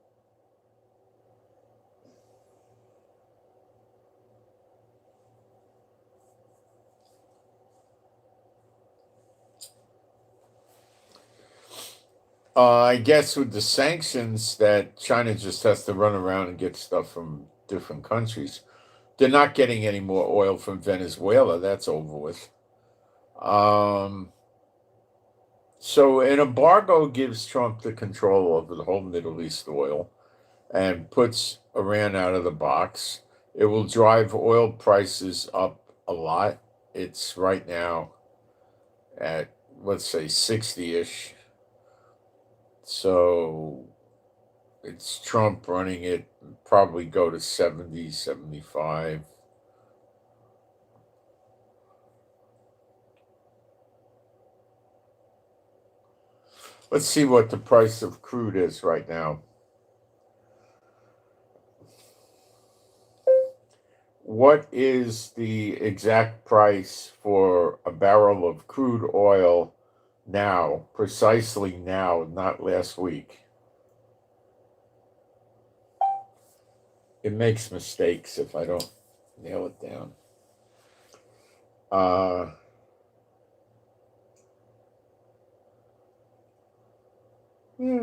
I guess with the sanctions that China just has to run around and get stuff from different countries. They're not getting any more oil from Venezuela. That's over with. So an embargo gives Trump the control over the whole Middle East oil and puts Iran out of the box. It will drive oil prices up a lot. It's right now at, let's say, 60-ish. So it's Trump running it, probably go to 70, 75. Let's see what the price of crude is right now. What is the exact price for a barrel of crude oil now, precisely now, not last week? It makes mistakes if I don't nail it down.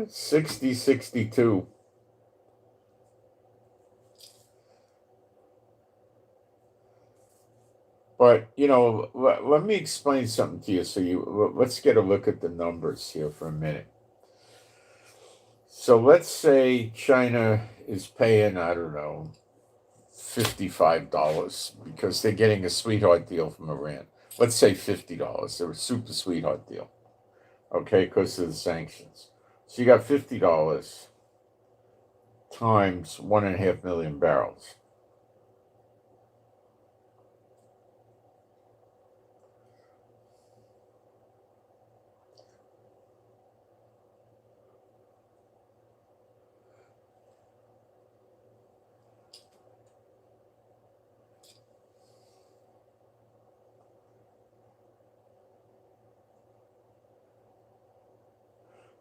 60, 62. But, let me explain something to you. So let's get a look at the numbers here for a minute. So let's say China is paying, I don't know, $55 because they're getting a sweetheart deal from Iran. Let's say $50. They're a super sweetheart deal, okay, because of the sanctions. So you got $50 times 1.5 million barrels.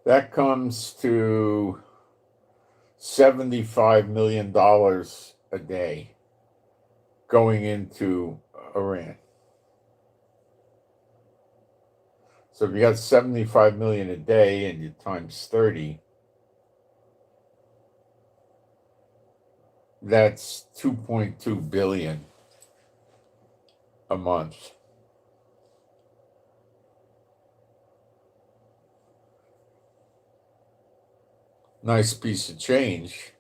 That comes to $75 million a day going into Iran. So if you got 75 million a day and you times 30, that's 2.2 billion a month. Nice piece of change.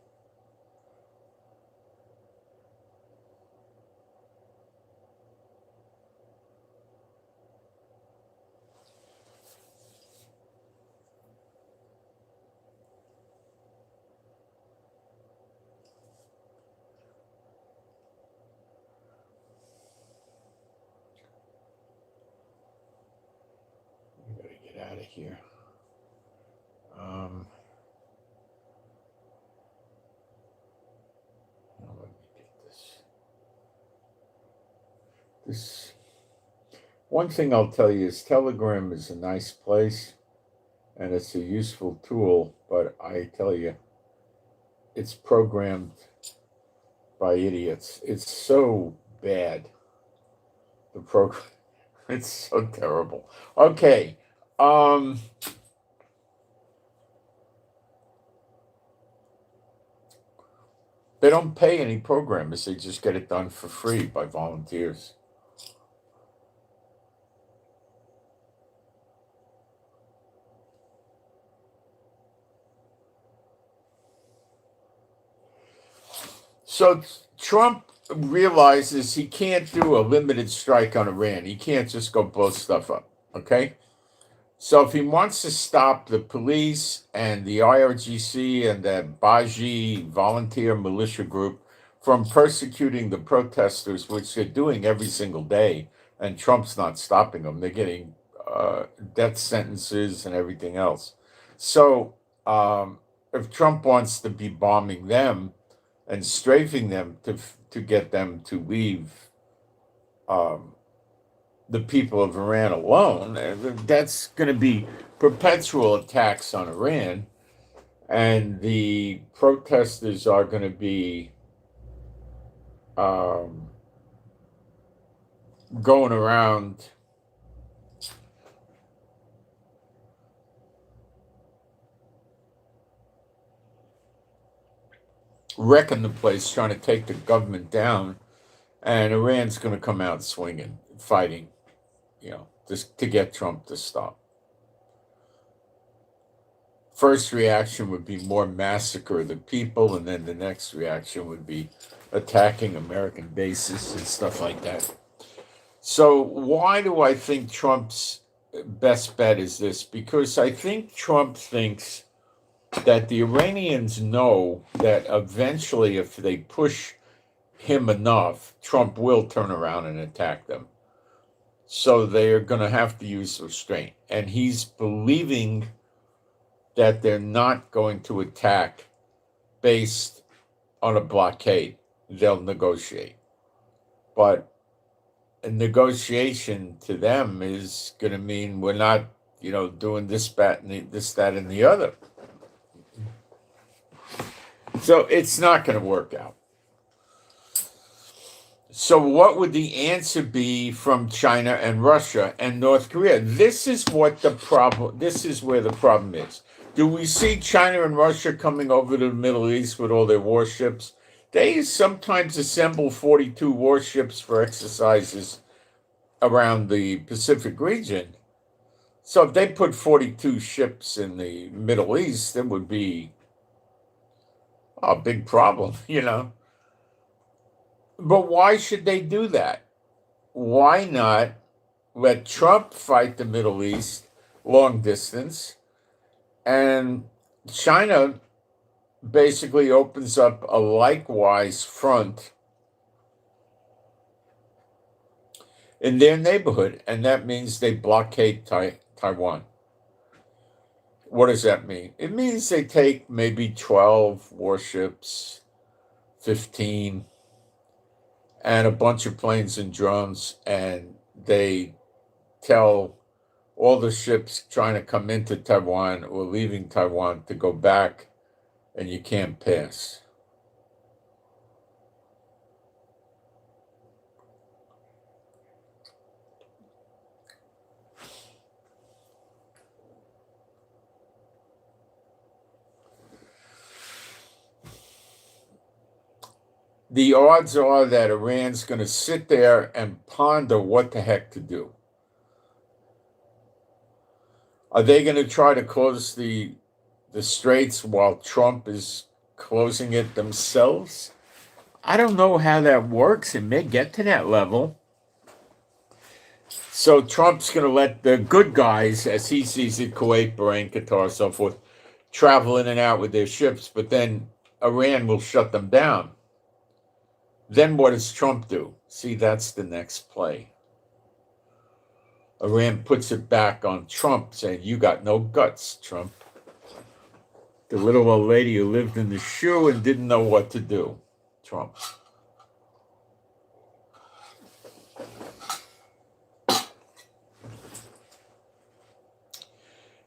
I gotta get out of here. Now let me get this. One thing I'll tell you is Telegram is a nice place and it's a useful tool, but I tell you, it's programmed by idiots. It's so bad. The program, it's so terrible. Okay. They don't pay any programmers. They just get it done for free by volunteers. So Trump realizes he can't do a limited strike on Iran. He can't just go blow stuff up, okay? So if he wants to stop the police and the IRGC and the Baji volunteer militia group from persecuting the protesters, which they're doing every single day, and Trump's not stopping them, they're getting death sentences and everything else. So if Trump wants to be bombing them and strafing them to get them to leave the people of Iran alone, that's going to be perpetual attacks on Iran, and the protesters are going to be going around wrecking the place, trying to take the government down, and Iran's going to come out swinging, fighting, just to get Trump to stop. First reaction would be more massacre of the people, and then the next reaction would be attacking American bases and stuff like that. So why do I think Trump's best bet is this? Because I think Trump thinks that the Iranians know that eventually, if they push him enough, Trump will turn around and attack them. So they're going to have to use restraint. And he's believing that they're not going to attack based on a blockade. They'll negotiate. But a negotiation to them is going to mean we're not, doing this, that, and the other. So it's not going to work out. So what would the answer be from China and Russia and North Korea? This is where the problem is. Do we see China and Russia coming over to the Middle East with all their warships? They sometimes assemble 42 warships for exercises around the Pacific region. So if they put 42 ships in the Middle East, it would be Oh, big problem, you know. But why should they do that? Why not let Trump fight the Middle East long distance, and China basically opens up a likewise front in their neighborhood, and that means they blockade Taiwan. What does that mean? It means they take maybe 12 warships, 15, and a bunch of planes and drones, and they tell all the ships trying to come into Taiwan or leaving Taiwan to go back, and you can't pass. The odds are that Iran's going to sit there and ponder what the heck to do. Are they going to try to close the straits while Trump is closing it themselves? I don't know how that works. It may get to that level. So Trump's going to let the good guys, as he sees it, Kuwait, Bahrain, Qatar, so forth, travel in and out with their ships, but then Iran will shut them down. Then what does Trump do? See, that's the next play. Iran puts it back on Trump, saying, you got no guts, Trump. The little old lady who lived in the shoe and didn't know what to do, Trump.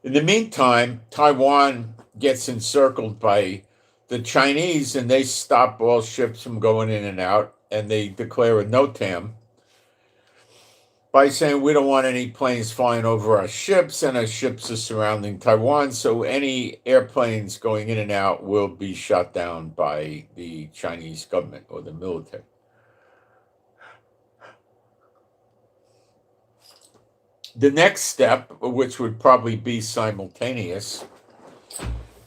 In the meantime, Taiwan gets encircled by the Chinese, and they stop all ships from going in and out, and they declare a NOTAM by saying we don't want any planes flying over our ships, and our ships are surrounding Taiwan, so any airplanes going in and out will be shot down by the Chinese government or the military. The next step, which would probably be simultaneous,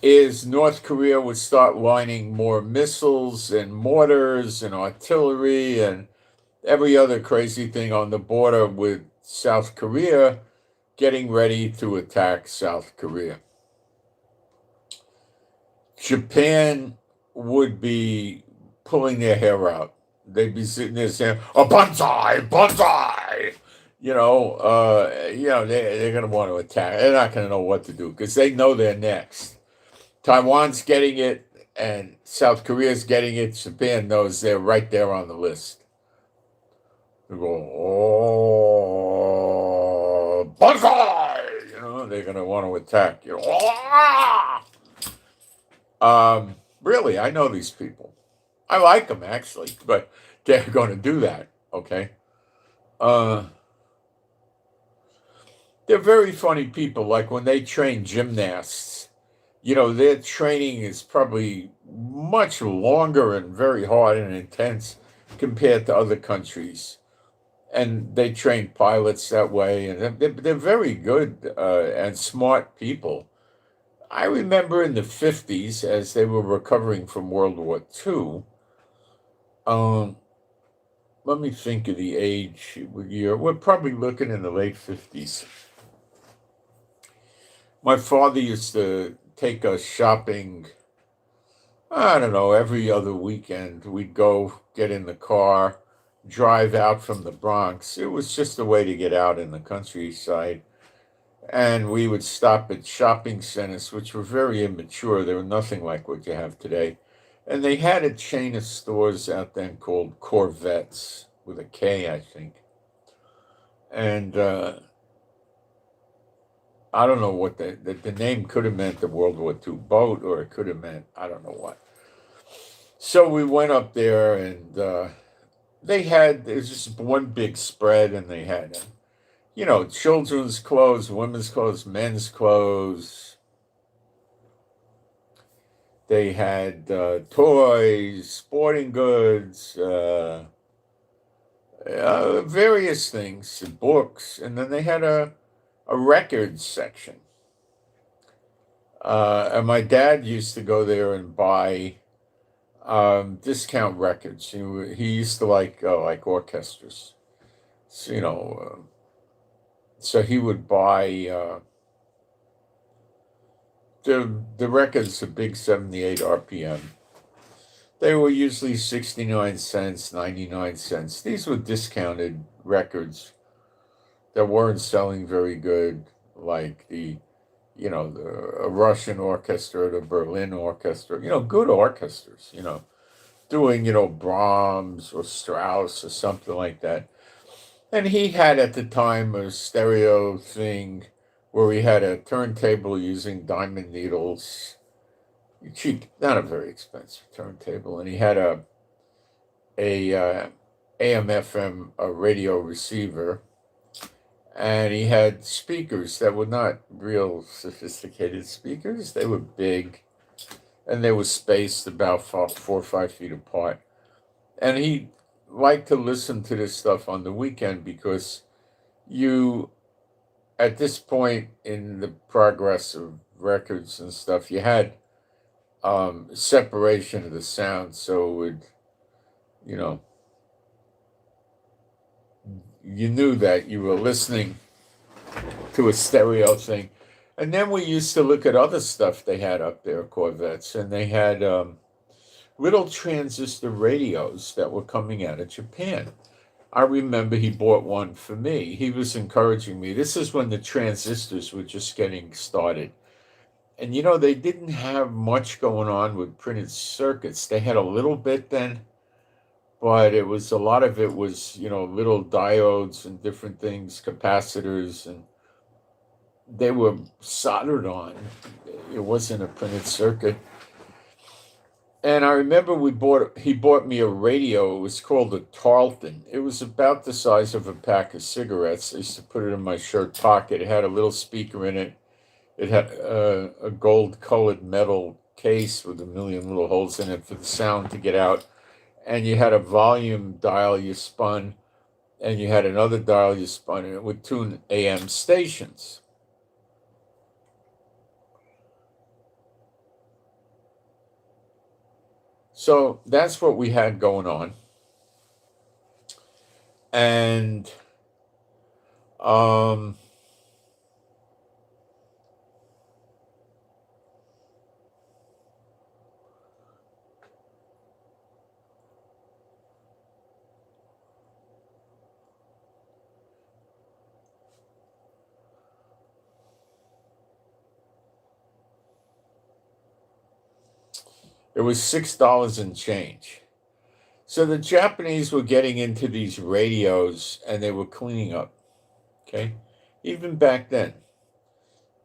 is North Korea would start lining more missiles and mortars and artillery and every other crazy thing on the border with South Korea, getting ready to attack South Korea. Japan would be pulling their hair out. They'd be sitting there saying, "Oh, banzai, banzai!" They're going to want to attack. They're not going to know what to do because they know they're next. Taiwan's getting it, and South Korea's getting it. Japan knows they're right there on the list. They go, oh, banzai! They're going to want to attack. Really, I know these people. I like them, actually, but they're going to do that, okay? They're very funny people. Like when they train gymnasts, their training is probably much longer and very hard and intense compared to other countries. And they train pilots that way, and they're very good and smart people. I remember in the 50s, as they were recovering from World War II, let me think of the year. We're probably looking in the late 50s. My father used to take us shopping, I don't know, every other weekend. We'd go get in the car, drive out from the Bronx. It was just a way to get out in the countryside. And we would stop at shopping centers, which were very immature. They were nothing like what you have today. And they had a chain of stores out then called Corvettes, with a K, I think. And I don't know what the name could have meant, the World War II boat, or it could have meant, I don't know what. So we went up there, and there's just one big spread, and they had, children's clothes, women's clothes, men's clothes. They had toys, sporting goods, various things, books, and then they had a records section. And my dad used to go there and buy discount records. He used to like orchestras. So, so he would buy the records, a big 78 RPM. They were usually 69 cents, 99 cents. These were discounted records that weren't selling very good, like a Russian orchestra, the Berlin orchestra, good orchestras, doing, Brahms or Strauss or something like that. And he had at the time a stereo thing where he had a turntable using diamond needles, cheap, not a very expensive turntable, and he had a AM/FM radio receiver, and he had speakers that were not real sophisticated speakers. They were big, and they were spaced about 4 or 5 feet apart. And he liked to listen to this stuff on the weekend because at this point in the progress of records and stuff, you had separation of the sound, so it would, you know, you knew that you were listening to a stereo thing. And then we used to look at other stuff they had up there, Corvettes, and they had little transistor radios that were coming out of Japan. I remember he bought one for me. He was encouraging me. This is when the transistors were just getting started. And they didn't have much going on with printed circuits. They had a little bit then, but a lot of it was, little diodes and different things, capacitors, and they were soldered on. It wasn't a printed circuit. And I remember he bought me a radio. It was called a Tarleton. It was about the size of a pack of cigarettes. I used to put it in my shirt pocket. It had a little speaker in it. It had a gold-colored metal case with a million little holes in it for the sound to get out. And you had a volume dial you spun, and you had another dial you spun, and it would tune AM stations. So that's what we had going on. And it was $6 and change. So the Japanese were getting into these radios and they were cleaning up. Okay. Even back then,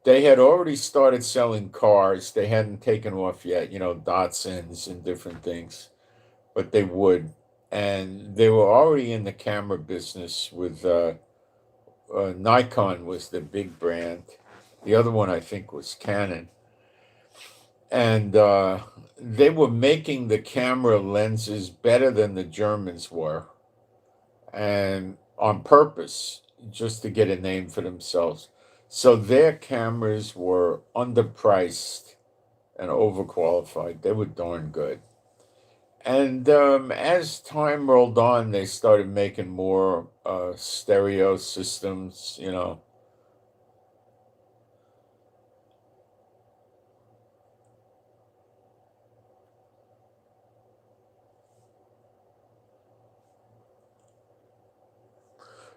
they had already started selling cars. They hadn't taken off yet, Datsuns and different things, but they would. And they were already in the camera business with Nikon was the big brand. The other one, I think, was Canon. And they were making the camera lenses better than the Germans were, and on purpose, just to get a name for themselves. So their cameras were underpriced and overqualified. They were darn good. And as time rolled on, they started making more stereo systems,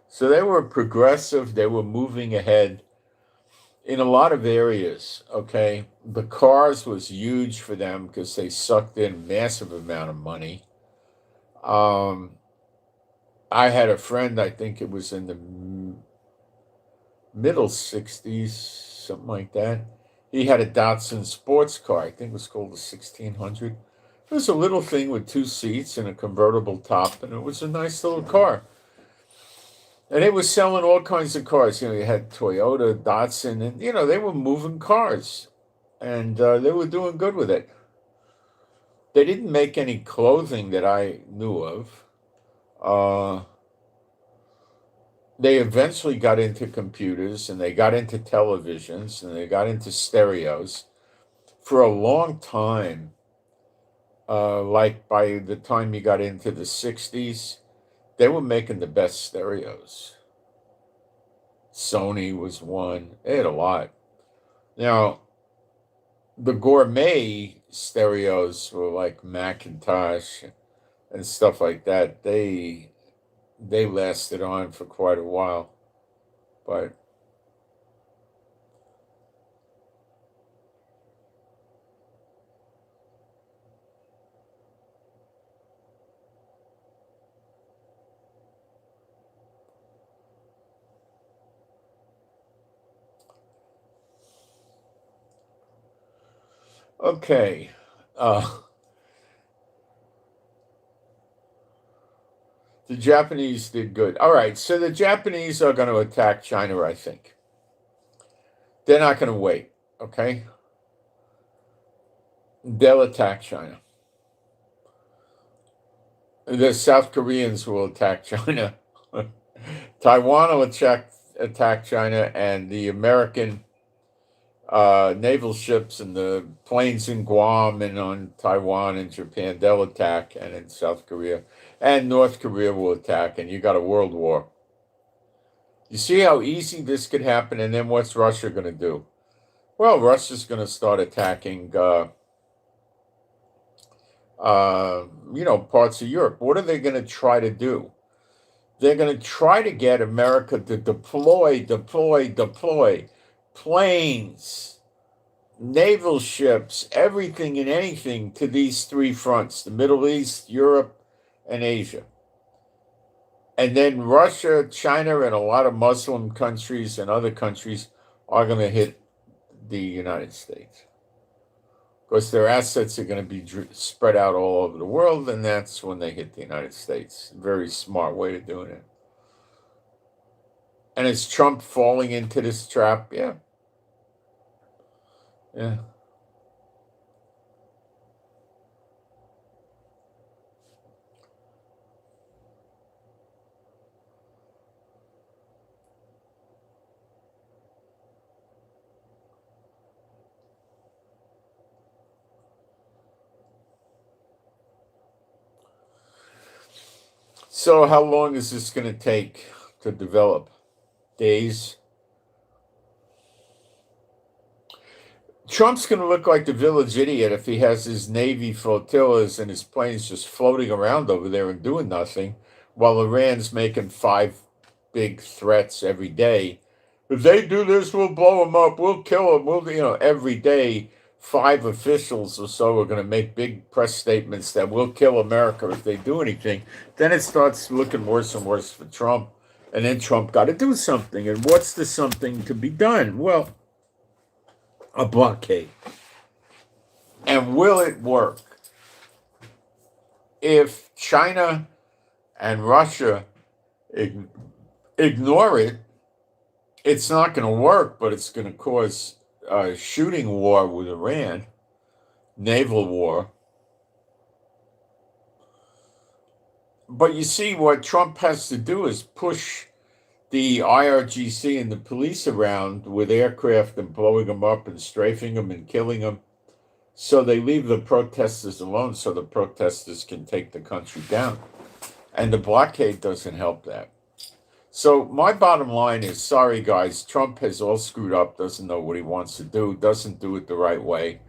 So they were progressive. They were moving ahead in a lot of areas. Okay, the cars was huge for them because they sucked in massive amount of money. I had a friend. I think it was in the middle '60s, something like that. He had a Datsun sports car. I think it was called the 1600. It was a little thing with 2 seats and a convertible top, and it was a nice little car. And they were selling all kinds of cars. You had Toyota, Datsun, and, they were moving cars. And they were doing good with it. They didn't make any clothing that I knew of. They eventually got into computers, and they got into televisions, and they got into stereos. For a long time, like by the time you got into the 60s, they were making the best stereos. Sony was one. They had a lot. Now, the gourmet stereos were like Macintosh and stuff like that. They lasted on for quite a while. But okay. The Japanese did good. All right, so the Japanese are going to attack China, I think. They're not going to wait, okay? They'll attack China. The South Koreans will attack China. Taiwan will attack China, and the American naval ships and the planes in Guam and on Taiwan and Japan, they'll attack, and in South Korea. And North Korea will attack, and you got a world war. You see how easy this could happen, and then what's Russia going to do? Well, Russia's going to start attacking, parts of Europe. What are they going to try to do? They're going to try to get America to deploy planes, naval ships, everything and anything to these three fronts, the Middle East, Europe, and Asia. And then Russia, China, and a lot of Muslim countries and other countries are going to hit the United States. Because their assets are going to be spread out all over the world, and that's when they hit the United States. Very smart way of doing it. And is Trump falling into this trap? Yeah. Yeah. So how long is this going to take to develop? Days? Trump's going to look like the village idiot if he has his Navy flotillas and his planes just floating around over there and doing nothing, while Iran's making 5 big threats every day. If they do this, we'll blow them up. We'll kill them. Every day, 5 officials or so are going to make big press statements that we'll kill America if they do anything. Then it starts looking worse and worse for Trump. And then Trump got to do something. And what's the something to be done? Well, a blockade. And will it work? If China and Russia ignore it, it's not going to work, but it's going to cause a shooting war with Iran, naval war. But you see, what Trump has to do is push the IRGC and the police around with aircraft and blowing them up and strafing them and killing them. So they leave the protesters alone so the protesters can take the country down. And the blockade doesn't help that. So my bottom line is, sorry guys, Trump has all screwed up, doesn't know what he wants to do, doesn't do it the right way.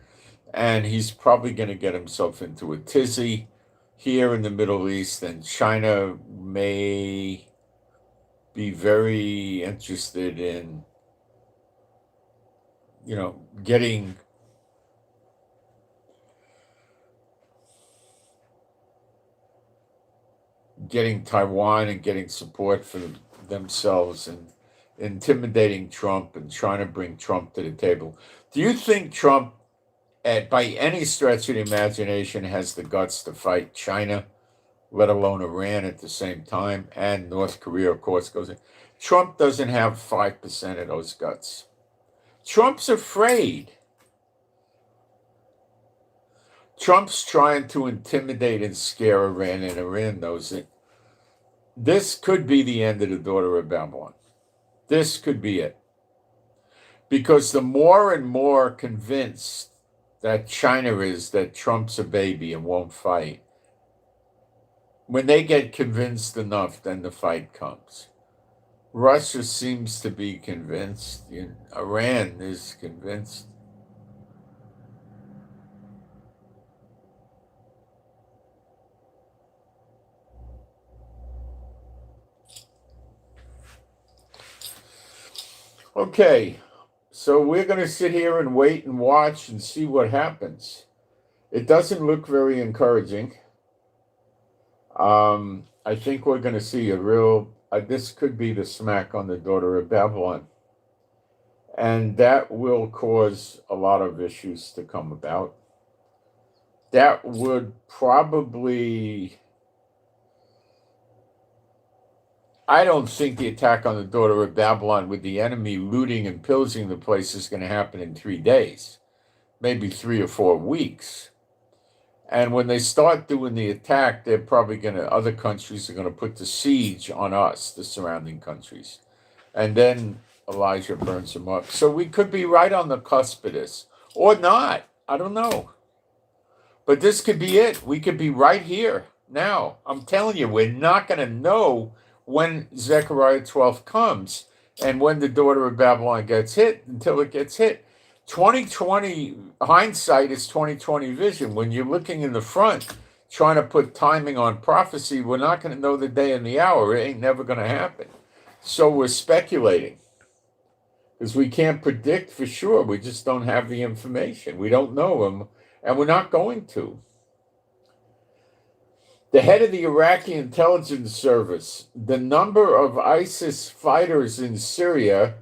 And he's probably going to get himself into a tizzy here in the Middle East, and China may be very interested in, getting Taiwan and getting support for themselves and intimidating Trump and trying to bring Trump to the table. Do you think Trump, by any stretch of the imagination, has the guts to fight China, let alone Iran at the same time, and North Korea, of course, goes in? Trump doesn't have 5% of those guts. Trump's afraid. Trump's trying to intimidate and scare Iran, and Iran knows it. This could be the end of the daughter of Babylon. This could be it. Because the more and more convinced that China is that Trump's a baby and won't fight. When they get convinced enough, then the fight comes. Russia seems to be convinced. Iran is convinced. Okay, so we're going to sit here and wait and watch and see what happens. It doesn't look very encouraging. I think we're going to see a real, this could be the smack on the daughter of Babylon. And that will cause a lot of issues to come about. That would probably, I don't think the attack on the daughter of Babylon with the enemy looting and pillaging the place is going to happen in 3 days, maybe 3 or 4 weeks. And when they start doing the attack, they're probably going to, other countries are going to put the siege on us, the surrounding countries. And then Elijah burns them up. So we could be right on the cusp of this, or not. I don't know. But this could be it. We could be right here now. I'm telling you, we're not going to know when Zechariah 12 comes and when the daughter of Babylon gets hit until it gets hit. 2020 hindsight is 2020 vision. When you're looking in the front, trying to put timing on prophecy, we're not going to know the day and the hour. It ain't never going to happen. So we're speculating because we can't predict for sure. We just don't have the information. We don't know them, and we're not going to. The head of the Iraqi intelligence service, the number of ISIS fighters in Syria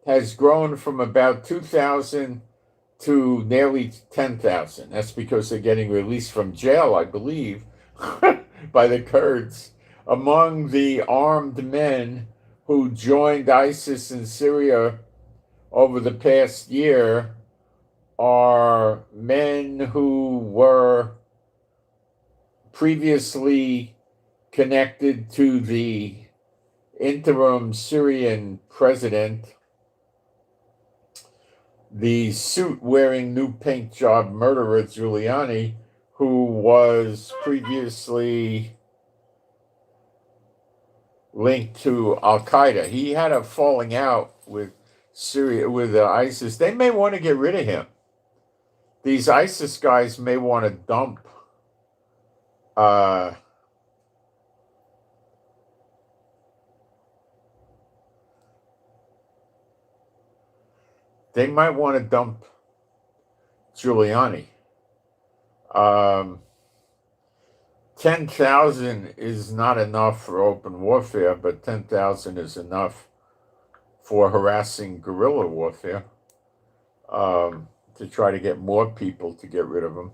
has grown from about 2,000 to nearly 10,000. That's because they're getting released from jail, I believe, by the Kurds. Among the armed men who joined ISIS in Syria over the past year are men who were previously connected to the interim Syrian president, the suit-wearing new paint job murderer Giuliani, who was previously linked to Al-Qaeda. He had a falling out with Syria, with ISIS. They may want to get rid of him. These ISIS guys may want to dump they might want to dump Giuliani. 10,000 is not enough for open warfare, but 10,000 is enough for harassing guerrilla warfare, to try to get more people to get rid of him.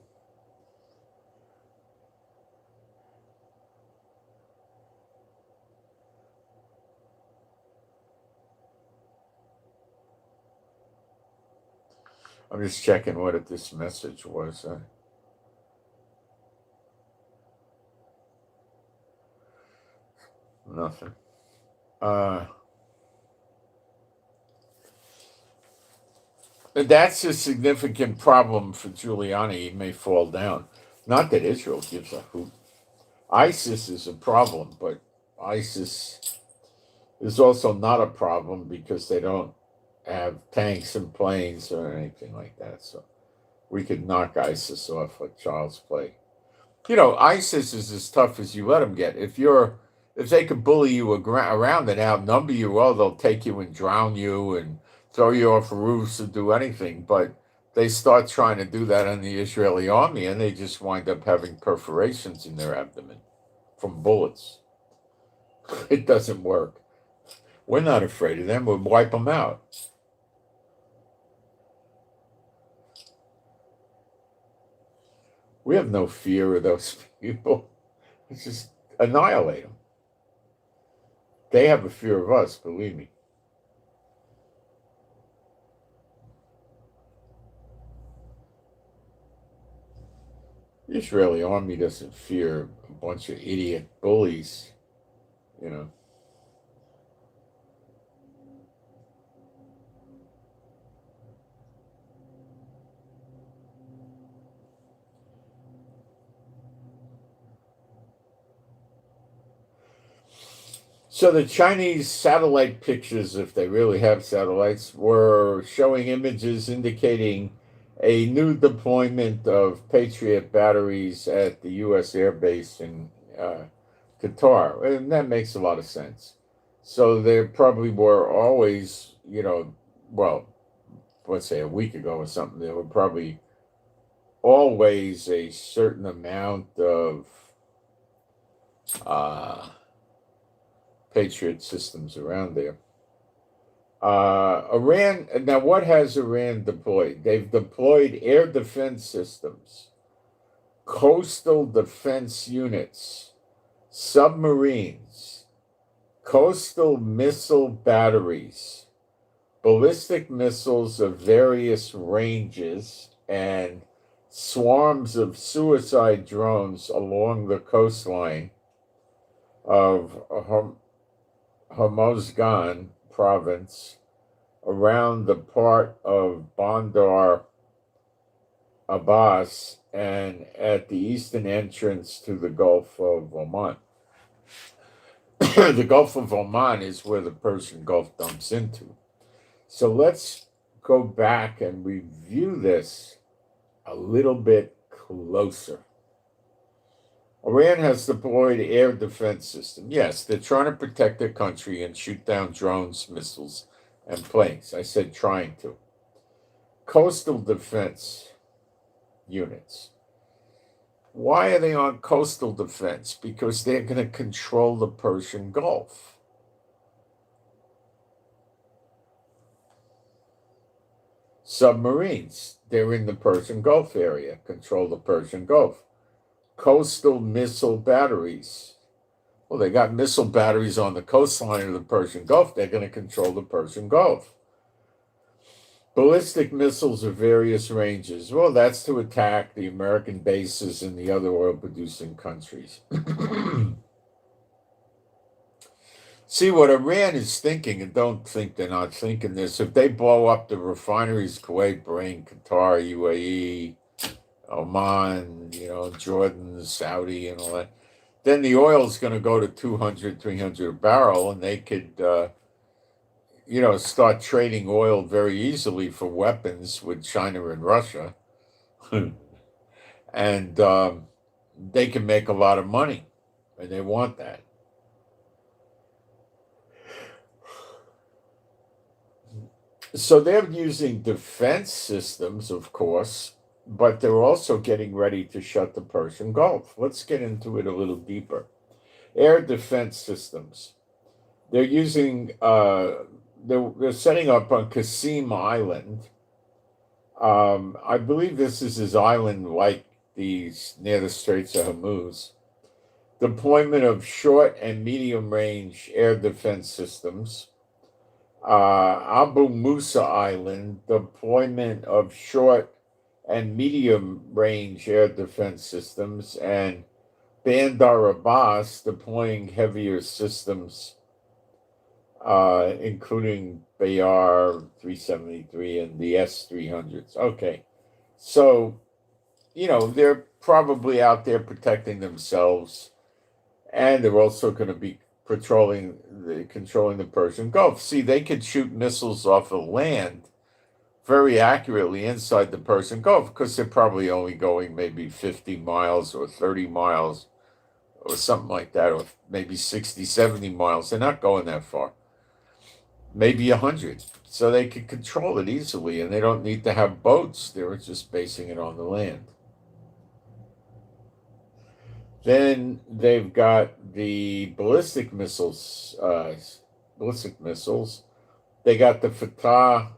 I'm just checking what this message was. Nothing. That's a significant problem for Giuliani. He may fall down. Not that Israel gives a hoot. ISIS is a problem, but ISIS is also not a problem because they don't have tanks and planes or anything like that. So we could knock ISIS off like child's play. ISIS is as tough as you let them get. If they could bully you around and outnumber you, well, they'll take you and drown you and throw you off roofs and do anything. But they start trying to do that on the Israeli army, and they just wind up having perforations in their abdomen from bullets. It doesn't work. We're not afraid of them. We'll wipe them out. We have no fear of those people. Let's just annihilate them. They have a fear of us, believe me. The Israeli army doesn't fear a bunch of idiot bullies, So the Chinese satellite pictures, if they really have satellites, were showing images indicating a new deployment of Patriot batteries at the U.S. Air Base in Qatar, and that makes a lot of sense. So there probably were always, well, let's say a week ago or something, there were probably always a certain amount of uh, Patriot systems around there. Iran, now what has Iran deployed? They've deployed air defense systems, coastal defense units, submarines, coastal missile batteries, ballistic missiles of various ranges, and swarms of suicide drones along the coastline of Hormozgan province, around the part of Bandar Abbas, and at the eastern entrance to the Gulf of Oman. The Gulf of Oman is where the Persian Gulf dumps into. So let's go back and review this a little bit closer. Iran has deployed air defense system. Yes, they're trying to protect their country and shoot down drones, missiles, and planes. I said trying to. Coastal defense units. Why are they on coastal defense? Because they're going to control the Persian Gulf. Submarines. They're in the Persian Gulf area, control the Persian Gulf. Coastal missile batteries. Well, they got missile batteries on the coastline of the Persian Gulf. They're going to control the Persian Gulf. Ballistic missiles of various ranges. Well, that's to attack the American bases in the other oil-producing countries. See, what Iran is thinking, and don't think they're not thinking this, if they blow up the refineries, Kuwait, Bahrain, Qatar, UAE, Oman, Jordan, Saudi, and all that, then the oil is going to go to 200, 300 a barrel, and they could, start trading oil very easily for weapons with China and Russia. And they can make a lot of money, and they want that. So they're using defense systems, of course, but they're also getting ready to shut the Persian Gulf. Let's get into it a little deeper. Air defense systems. They're using, they're setting up on Qasim Island. I believe this is his island like these near the Straits of Hormuz. Deployment of short and medium range air defense systems. Abu Musa Island, deployment of short and medium range air defense systems, and Bandar Abbas deploying heavier systems, including Bayar 373 and the S-300s. Okay, so, they're probably out there protecting themselves, and they're also going to be controlling the Persian Gulf. See, they could shoot missiles off of land very accurately inside the Persian Gulf because they're probably only going maybe 50 miles or 30 miles or something like that, or maybe 60, 70 miles. They're not going that far. Maybe 100. So they could control it easily, and they don't need to have boats. They were just basing it on the land. Then they've got the ballistic missiles. They got the Fatah,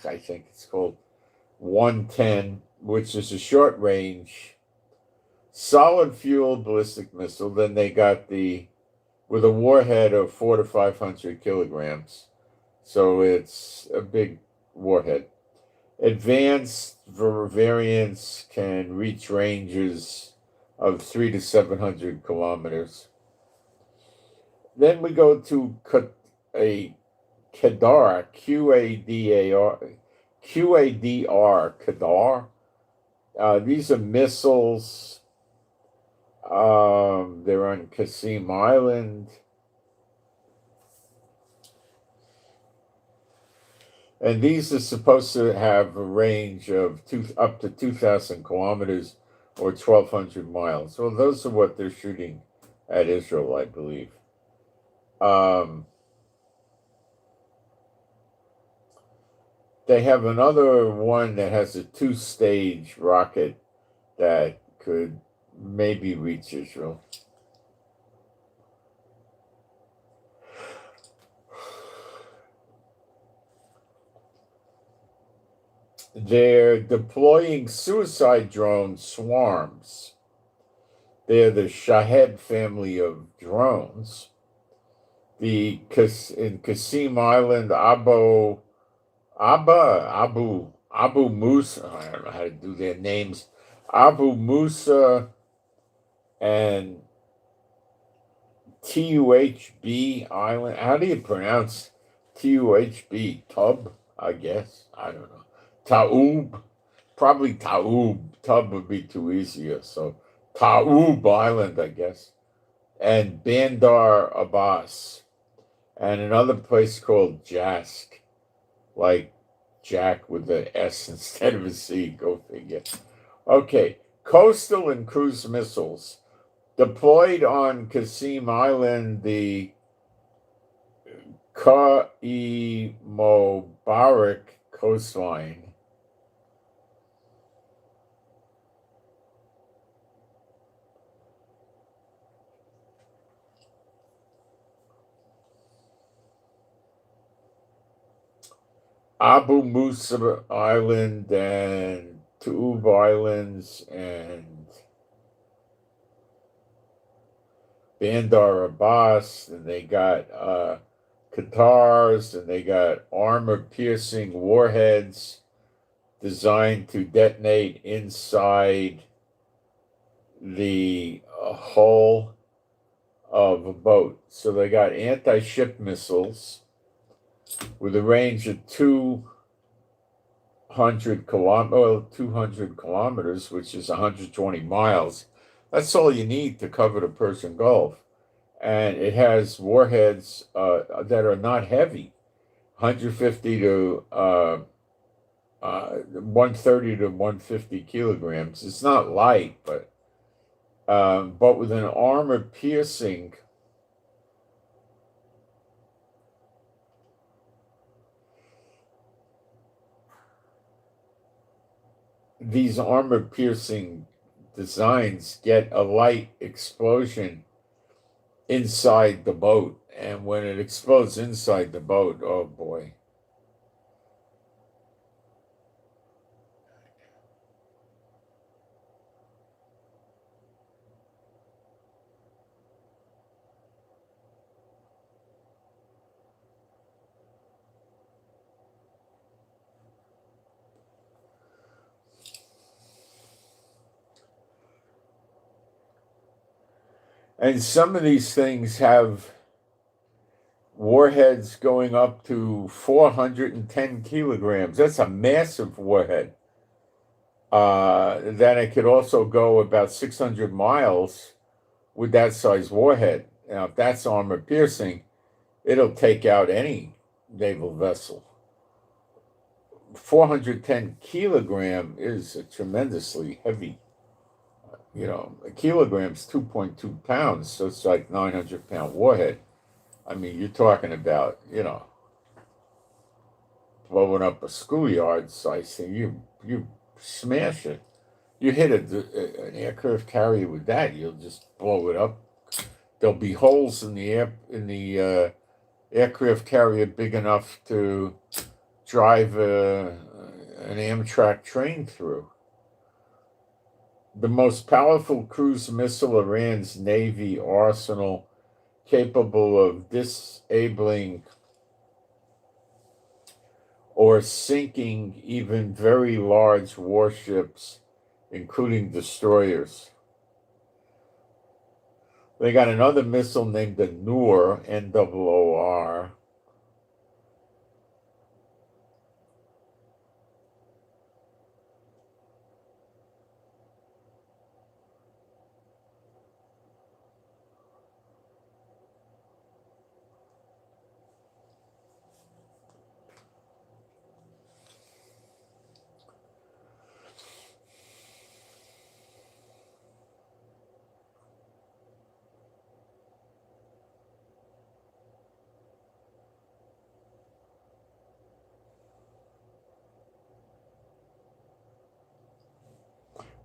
I think it's called, 110, which is a short range, solid fuel ballistic missile. Then they got with a warhead of 400 to 500 kilograms. So it's a big warhead. Advanced variants can reach ranges of 300 to 700 kilometers. Then we go to a Qadar, QADR, Qadar. These are missiles. They're on Qasim Island. And these are supposed to have a range of up to 2,000 kilometers or 1,200 miles. Well, those are what they're shooting at Israel, I believe. They have another one that has a two-stage rocket that could maybe reach Israel. They're deploying suicide drone swarms. They're the Shahed family of drones. In Qasim Island, Abu Musa. I don't know how to do their names. Abu Musa and TUHB Island. How do you pronounce TUHB? Tub, I guess. I don't know. Taub, probably Taub. Tub would be too easier. So Taub Island, I guess. And Bandar Abbas. And another place called Jask, like Jack with the S instead of a C. Go figure. Okay, coastal and cruise missiles deployed on Qasim Island. The Ka-e-Mubarak coastline. Abu Musa Island and Tuub Islands and Bandar Abbas, and they got Qatars, and they got armor-piercing warheads designed to detonate inside the hull of a boat. So they got anti-ship missiles with a range of 200 kilometers, which is 120 miles. That's all you need to cover the Persian Gulf. And it has warheads that are not heavy, 150 to 130 to 150 kilograms. It's not light, but with an armor piercing. These armor piercing designs get a light explosion inside the boat, and when it explodes inside the boat, oh boy. And some of these things have warheads going up to 410 kilograms. That's a massive warhead. Then it could also go about 600 miles with that size warhead. Now, if that's armor piercing, it'll take out any naval vessel. 410 kilogram is tremendously heavy. You know, a kilogram's 2.2 pounds, so it's like 900-pound warhead. I mean, you're talking about, blowing up a schoolyard size thing. You smash it. You hit an aircraft carrier with that, you'll just blow it up. There'll be holes in the aircraft carrier big enough to drive an Amtrak train through. The most powerful cruise missile Iran's Navy arsenal, capable of disabling or sinking even very large warships, including destroyers. They got another missile named the Noor, N-O-O-R.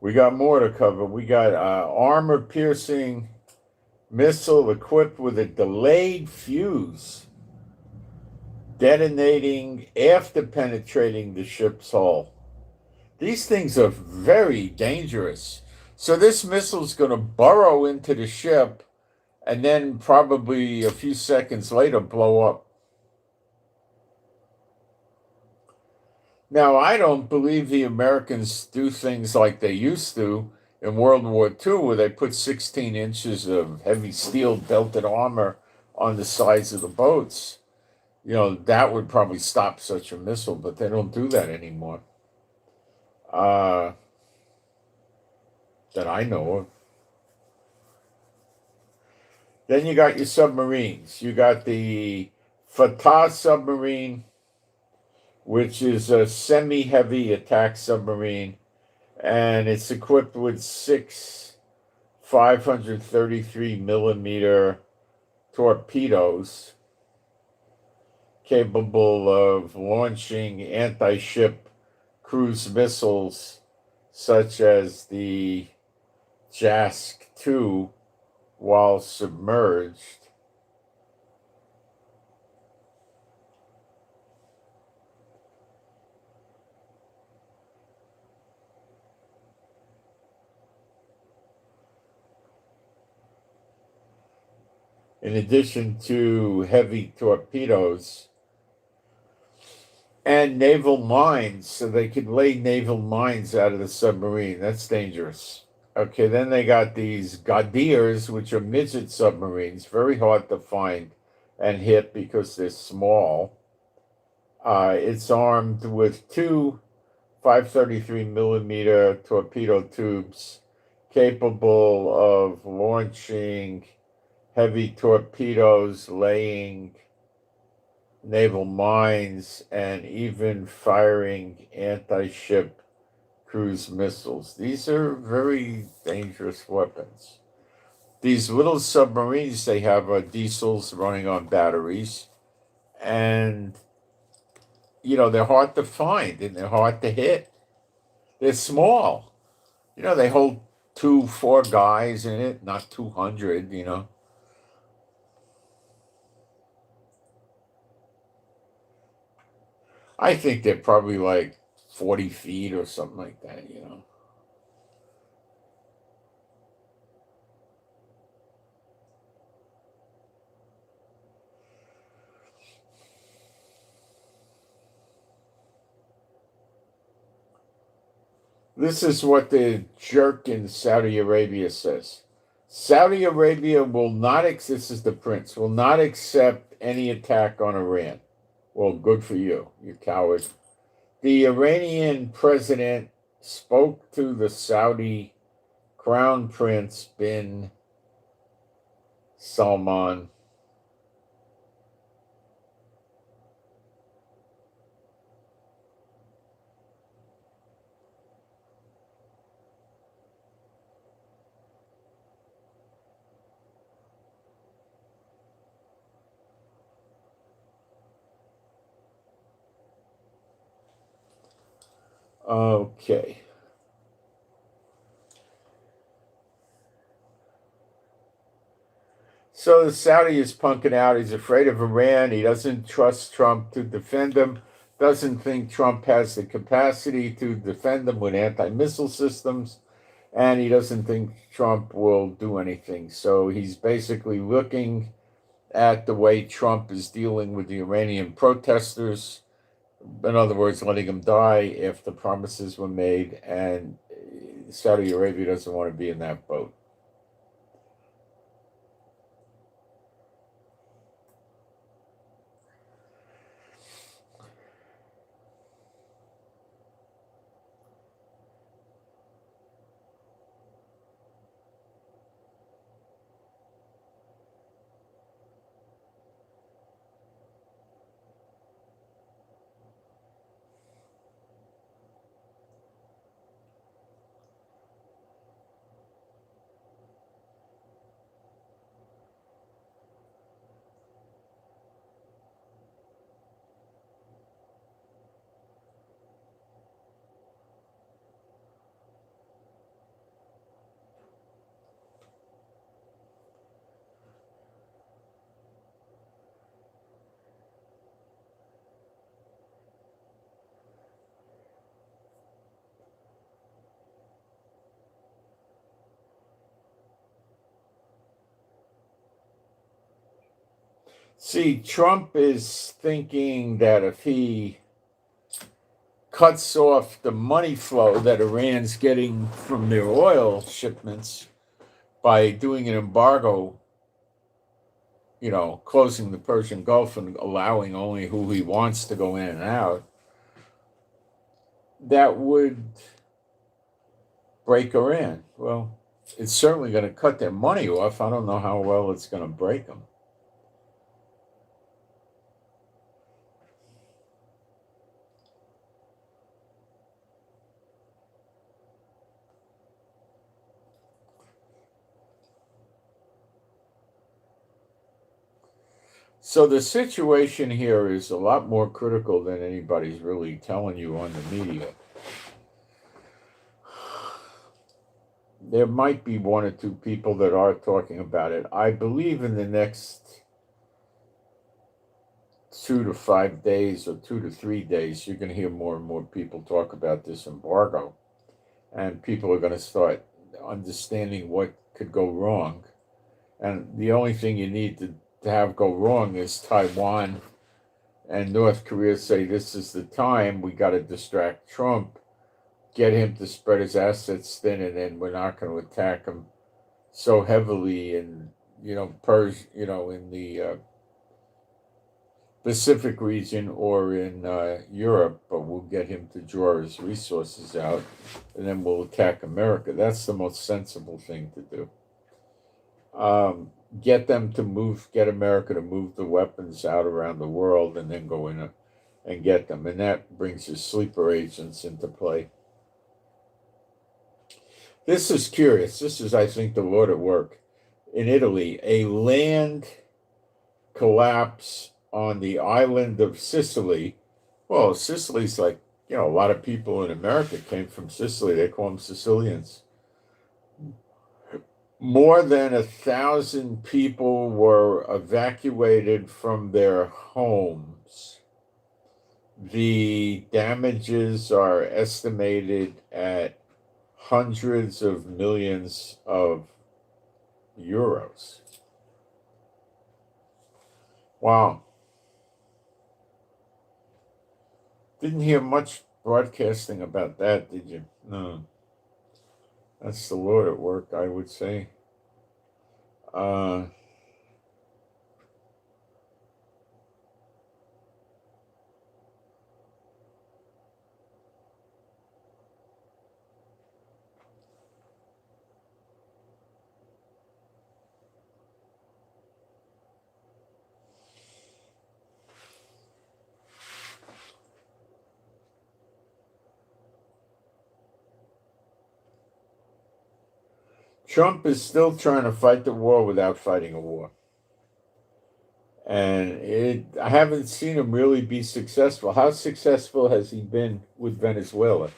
We got more to cover. We got armor-piercing missile equipped with a delayed fuse, detonating after penetrating the ship's hull. These things are very dangerous. So this missile's going to burrow into the ship and then probably a few seconds later blow up. Now, I don't believe the Americans do things like they used to in World War II, where they put 16 inches of heavy steel belted armor on the sides of the boats. You know, that would probably stop such a missile, but they don't do that anymore. That I know of. Then you got your submarines. You got the Fatah submarine, which is a semi-heavy attack submarine, and it's equipped with 6 533 millimeter torpedoes capable of launching anti-ship cruise missiles such as the JASC-2 while submerged. In addition to heavy torpedoes and naval mines, so they could lay naval mines out of the submarine. That's dangerous. Okay, then they got these Gadirs, which are midget submarines, very hard to find and hit because they're small. It's armed with 2 533 millimeter torpedo tubes capable of launching heavy torpedoes, laying naval mines, and even firing anti-ship cruise missiles. These are very dangerous weapons. These little submarines they have are diesels running on batteries, and they're hard to find and they're hard to hit. They're small. They hold 4 guys in it, not 200. I think they're probably like 40 feet or something like that. This is what the jerk in Saudi Arabia says. Saudi Arabia will not, this is the prince, will not accept any attack on Iran. Well, good for you, you coward. The Iranian president spoke to the Saudi Crown Prince bin Salman. Okay. So the Saudi is punking out. He's afraid of Iran. He doesn't trust Trump to defend him. Doesn't think Trump has the capacity to defend them with anti-missile systems. And he doesn't think Trump will do anything. So he's basically looking at the way Trump is dealing with the Iranian protesters. In other words, letting them die after promises were made. And Saudi Arabia doesn't want to be in that boat. See, Trump is thinking that if he cuts off the money flow that Iran's getting from their oil shipments by doing an embargo, closing the Persian Gulf and allowing only who he wants to go in and out, that would break Iran. Well, it's certainly going to cut their money off. I don't know how well it's going to break them. So the situation here is a lot more critical than anybody's really telling you on the media. There might be one or two people that are talking about it. I believe in the next 2 to 5 days or 2 to 3 days, you're going to hear more and more people talk about this embargo. And people are going to start understanding what could go wrong. And the only thing you need to have go wrong is Taiwan and North Korea say this is the time, we got to distract Trump, get him to spread his assets thin, and then we're not going to attack him so heavily in in the Pacific region or in Europe, but we'll get him to draw his resources out, and then we'll attack America. That's the most sensible thing to do. Get America to move the weapons out around the world, and then go in and get them. And that brings your sleeper agents into play. This is curious. This is, I think, the Lord at work. In Italy, a land collapse on the island of Sicily. Well, Sicily's like, a lot of people in America came from Sicily. They call them Sicilians. More than 1,000 people were evacuated from their homes. The damages are estimated at hundreds of millions of euros. Wow. Didn't hear much broadcasting about that, did you? No. That's the Lord at work, I would say. Trump is still trying to fight the war without fighting a war. And I haven't seen him really be successful. How successful has he been with Venezuela?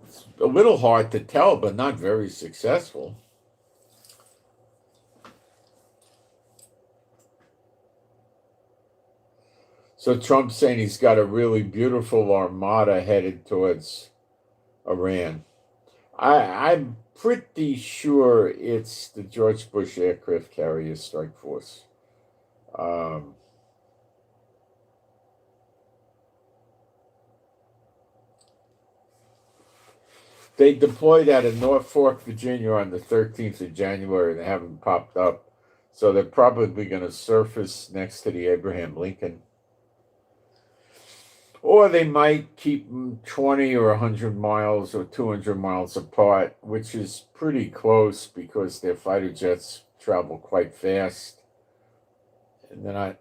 It's a little hard to tell, but not very successful. So Trump's saying he's got a really beautiful armada headed towards Iran. I'm pretty sure it's the George Bush aircraft carrier strike force. They deployed out of Norfolk, Virginia on the 13th of January. They haven't popped up. So they're probably going to surface next to the Abraham Lincoln. Or they might keep them 20 or 100 miles or 200 miles apart, which is pretty close because their fighter jets travel quite fast. And they're not,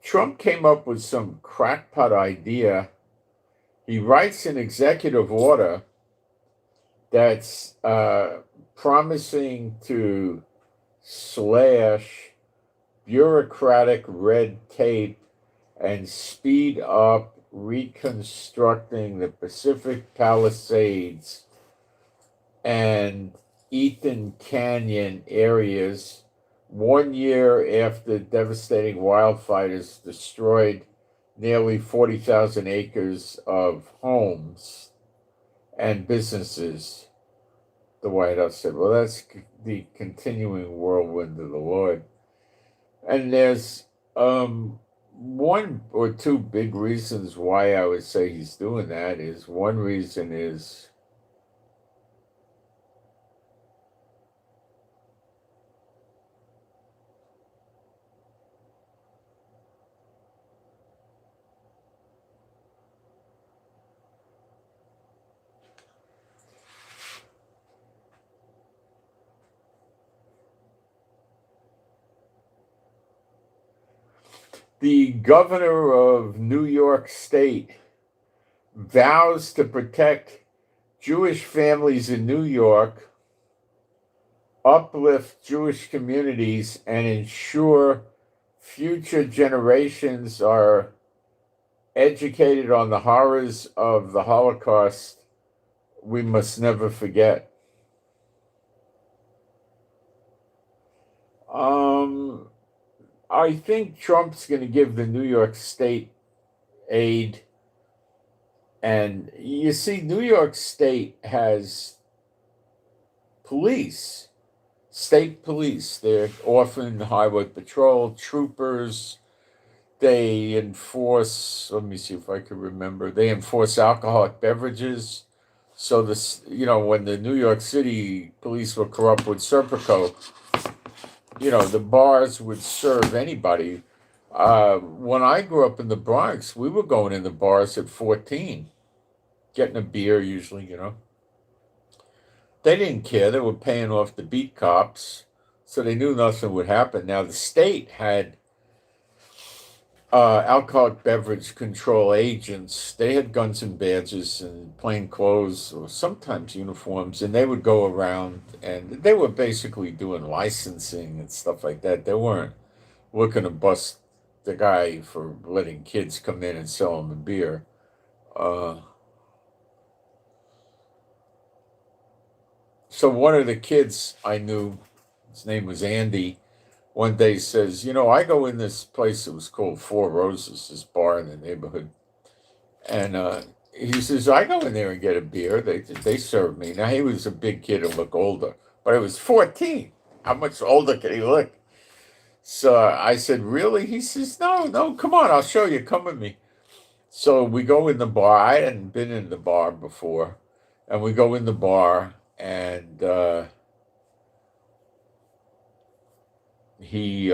Trump came up with some crackpot idea. He writes an executive order that's promising to slash bureaucratic red tape and speed up reconstructing the Pacific Palisades and Ethan Canyon areas 1 year after devastating wildfires destroyed nearly 40,000 acres of homes and businesses. The White House said, well, that's the continuing whirlwind of the Lord. And there's one or two big reasons why I would say he's doing that. Is one reason is the governor of New York State vows to protect Jewish families in New York, uplift Jewish communities, and ensure future generations are educated on the horrors of the Holocaust we must never forget. I think Trump's going to give the New York State aid. And you see, New York State has police, state police. They're often highway patrol, troopers. They enforce, let me see if I can remember, they enforce alcoholic beverages. So this, when the New York City police were corrupt with Serpico, the bars would serve anybody. When I grew up in the Bronx, we were going in the bars at 14, getting a beer usually, They didn't care. They were paying off the beat cops, so they knew nothing would happen. Now, the state had alcoholic beverage control agents. They had guns and badges and plain clothes or sometimes uniforms, and they would go around, and they were basically doing licensing and stuff like that. They weren't looking to bust the guy for letting kids come in and sell them a beer. So one of the kids I knew, his name was Andy, one day says, I go in this place that was called Four Roses, this bar in the neighborhood. And he says, I go in there and get a beer. They serve me. Now, he was a big kid and looked older, but I was 14. How much older can he look? So I said, really? He says, no, come on, I'll show you. Come with me. So we go in the bar. I hadn't been in the bar before. And we go in the bar, and he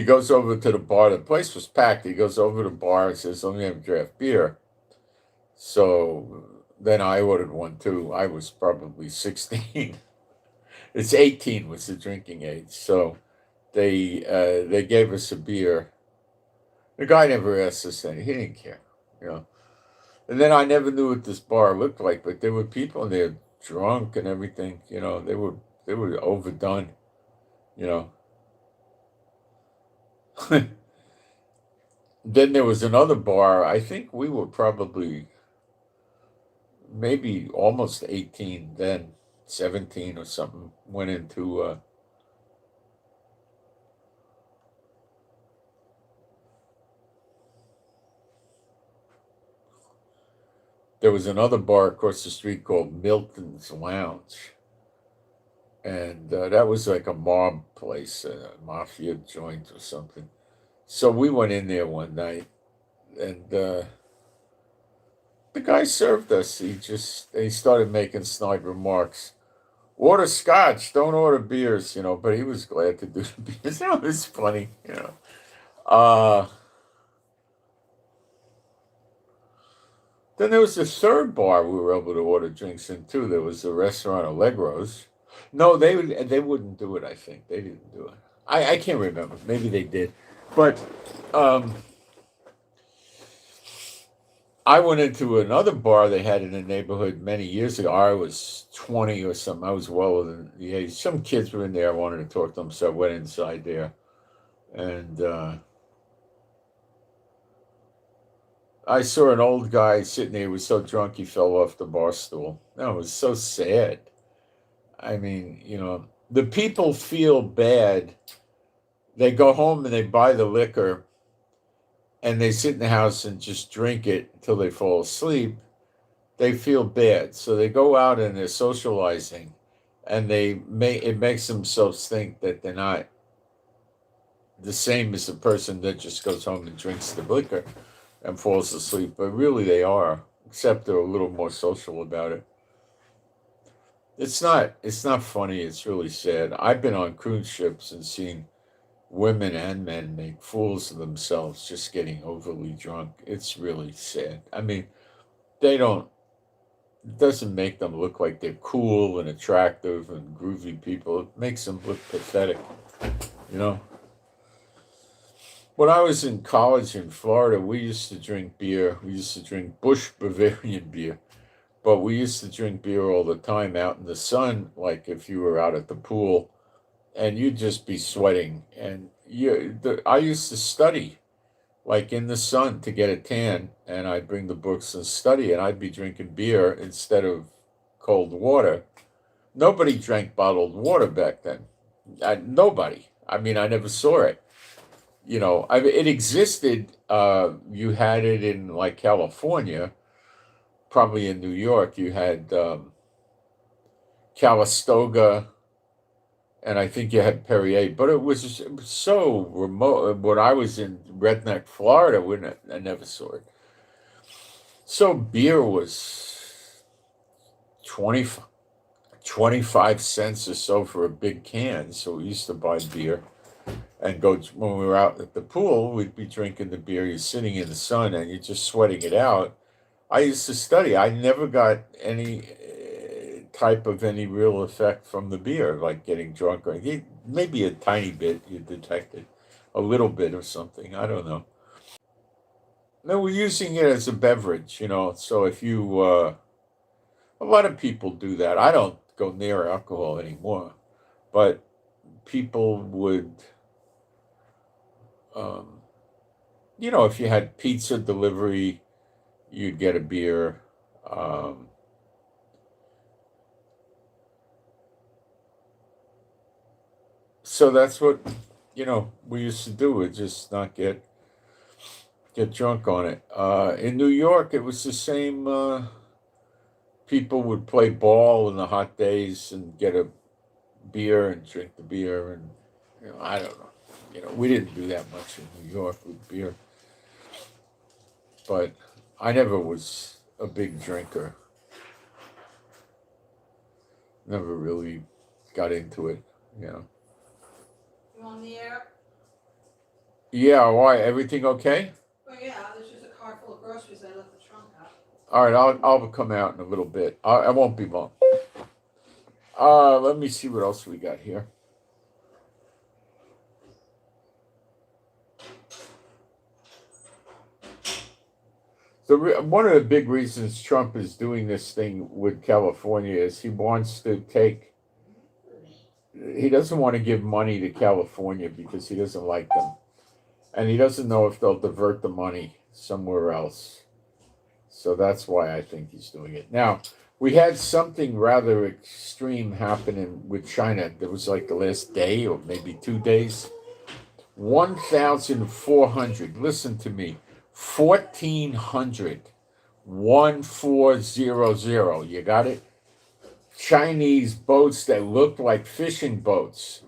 goes over to the bar. The place was packed. He goes over to the bar and says, let me have a draft beer. So then I ordered one too. I was probably 16. It's 18 was the drinking age. So they gave us a beer. The guy never asked us anything. He didn't care, And then I never knew what this bar looked like, but there were people in there drunk and everything. They were overdone. Then there was another bar. I think we were probably maybe almost 18 then, 17 or something. Went into there was another bar across the street called Milton's Lounge. And that was like a mob place, a mafia joint or something. So we went in there one night, and the guy served us. He started making snide remarks. Order scotch, don't order beers, but he was glad to do the beers. That was funny, Then there was the third bar we were able to order drinks in too. There was the restaurant Allegro's. No, they wouldn't do it, I think. They didn't do it. I can't remember. Maybe they did. But I went into another bar they had in the neighborhood many years ago. I was 20 or something. I was well within the age. Some kids were in there. I wanted to talk to them, so I went inside there. And I saw an old guy sitting there. He was so drunk he fell off the bar stool. No, it was so sad. I mean, the people feel bad. They go home and they buy the liquor and they sit in the house and just drink it until they fall asleep. They feel bad. So they go out and they're socializing and it makes themselves think that they're not the same as the person that just goes home and drinks the liquor and falls asleep. But really they are, except they're a little more social about it. It's not funny. It's really sad. I've been on cruise ships and seen women and men make fools of themselves just getting overly drunk. It's really sad. I mean, it doesn't make them look like they're cool and attractive and groovy people. It makes them look pathetic, you know? When I was in college in Florida, we used to drink beer. We used to drink Busch Bavarian beer. But we used to drink beer all the time out in the sun, like if you were out at the pool, and you'd just be sweating. And I used to study, like in the sun, to get a tan, and I'd bring the books and study, and I'd be drinking beer instead of cold water. Nobody drank bottled water back then. Nobody. I mean, I never saw it. It existed. You had it in like California. Probably in New York, you had Calistoga, and I think you had Perrier, but it was so remote. When I was in redneck Florida, I never saw it. So beer was 20, 25 cents or so for a big can. So we used to buy beer and go, when we were out at the pool, we'd be drinking the beer. You're sitting in the sun and you're just sweating it out. I used to study. I never got any type of any real effect from the beer, like getting drunk or maybe a tiny bit you detected, a little bit or something. I don't know. No, we're using it as a beverage, So if a lot of people do that. I don't go near alcohol anymore, but people would, if you had pizza delivery, you'd get a beer. So that's what we used to do. Would just not get drunk on it. In New York, it was the same. People would play ball in the hot days and get a beer and drink the beer, and I don't know. We didn't do that much in New York with beer, but I never was a big drinker. Never really got into it. You on the air? Yeah, why? Everything okay? Oh yeah, there's just a car full of groceries. I left the trunk out. All right, I'll come out in a little bit. I won't be long. Let me see what else we got here. One of the big reasons Trump is doing this thing with California is he doesn't want to give money to California because he doesn't like them. And he doesn't know if they'll divert the money somewhere else. So that's why I think he's doing it. Now, we had something rather extreme happening with China. There was like the last day or maybe 2 days. 1,400, listen to me, 1,400, 1400, you got it? Chinese boats that looked like fishing boats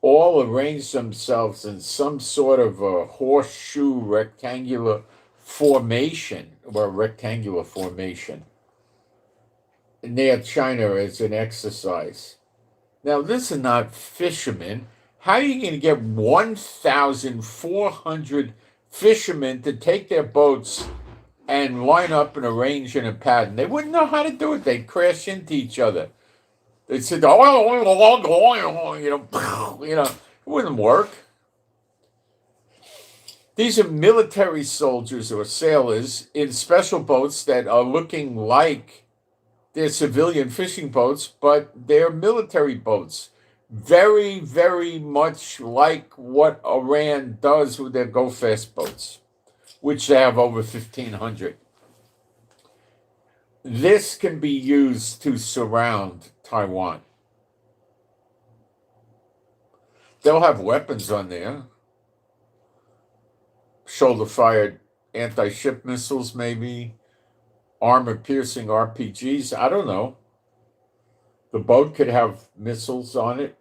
all arranged themselves in some sort of a horseshoe rectangular formation near China as an exercise. Now, this is not fishermen. How are you going to get 1,400 fishermen to take their boats and line up and arrange in a pattern? They wouldn't know how to do it. They'd crash into each other. They'd say, it wouldn't work. These are military soldiers or sailors in special boats that are looking like they're civilian fishing boats, but they're military boats. Very, very much like what Iran does with their go fast boats, which they have over 1,500. This can be used to surround Taiwan. They'll have weapons on there, shoulder fired anti ship missiles, maybe, armor piercing RPGs. I don't know. The boat could have missiles on it.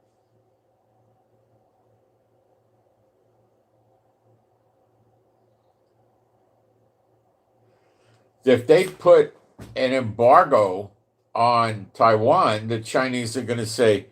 If they put an embargo on Taiwan, the Chinese are going to say,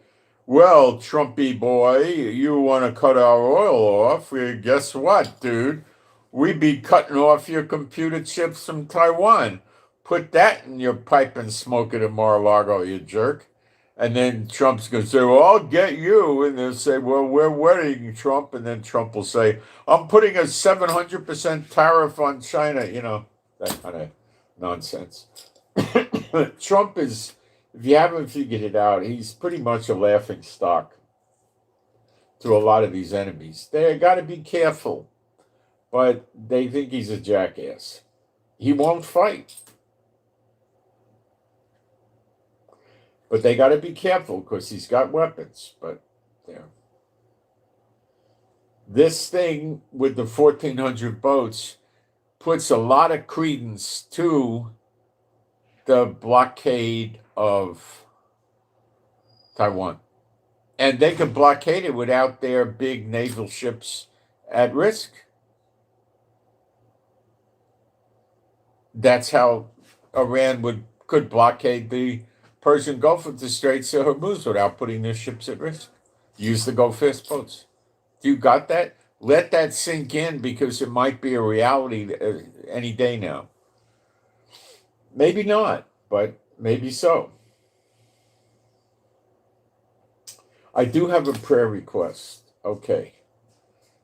well, Trumpy boy, you want to cut our oil off? Well, guess what, dude? We be cutting off your computer chips from Taiwan. Put that in your pipe and smoke it in Mar-a-Lago, you jerk. And then Trump's going to say, well, I'll get you. And they'll say, well, we're waiting, Trump. And then Trump will say, I'm putting a 700% tariff on China. You know, that kind of nonsense. Trump is, if you haven't figured it out, he's pretty much a laughing stock to a lot of these enemies. They got to be careful, but they think he's a jackass. He won't fight. But they got to be careful because he's got weapons. But there. This thing with the 1,400 boats puts a lot of credence to the blockade of Taiwan. And they could blockade it without their big naval ships at risk. That's how Iran could blockade the Persian Gulf with the Straits of Hormuz without putting their ships at risk. Use the go fast boats. You got that? Let that sink in because it might be a reality any day now. Maybe not, but maybe so. I do have a prayer request. Okay.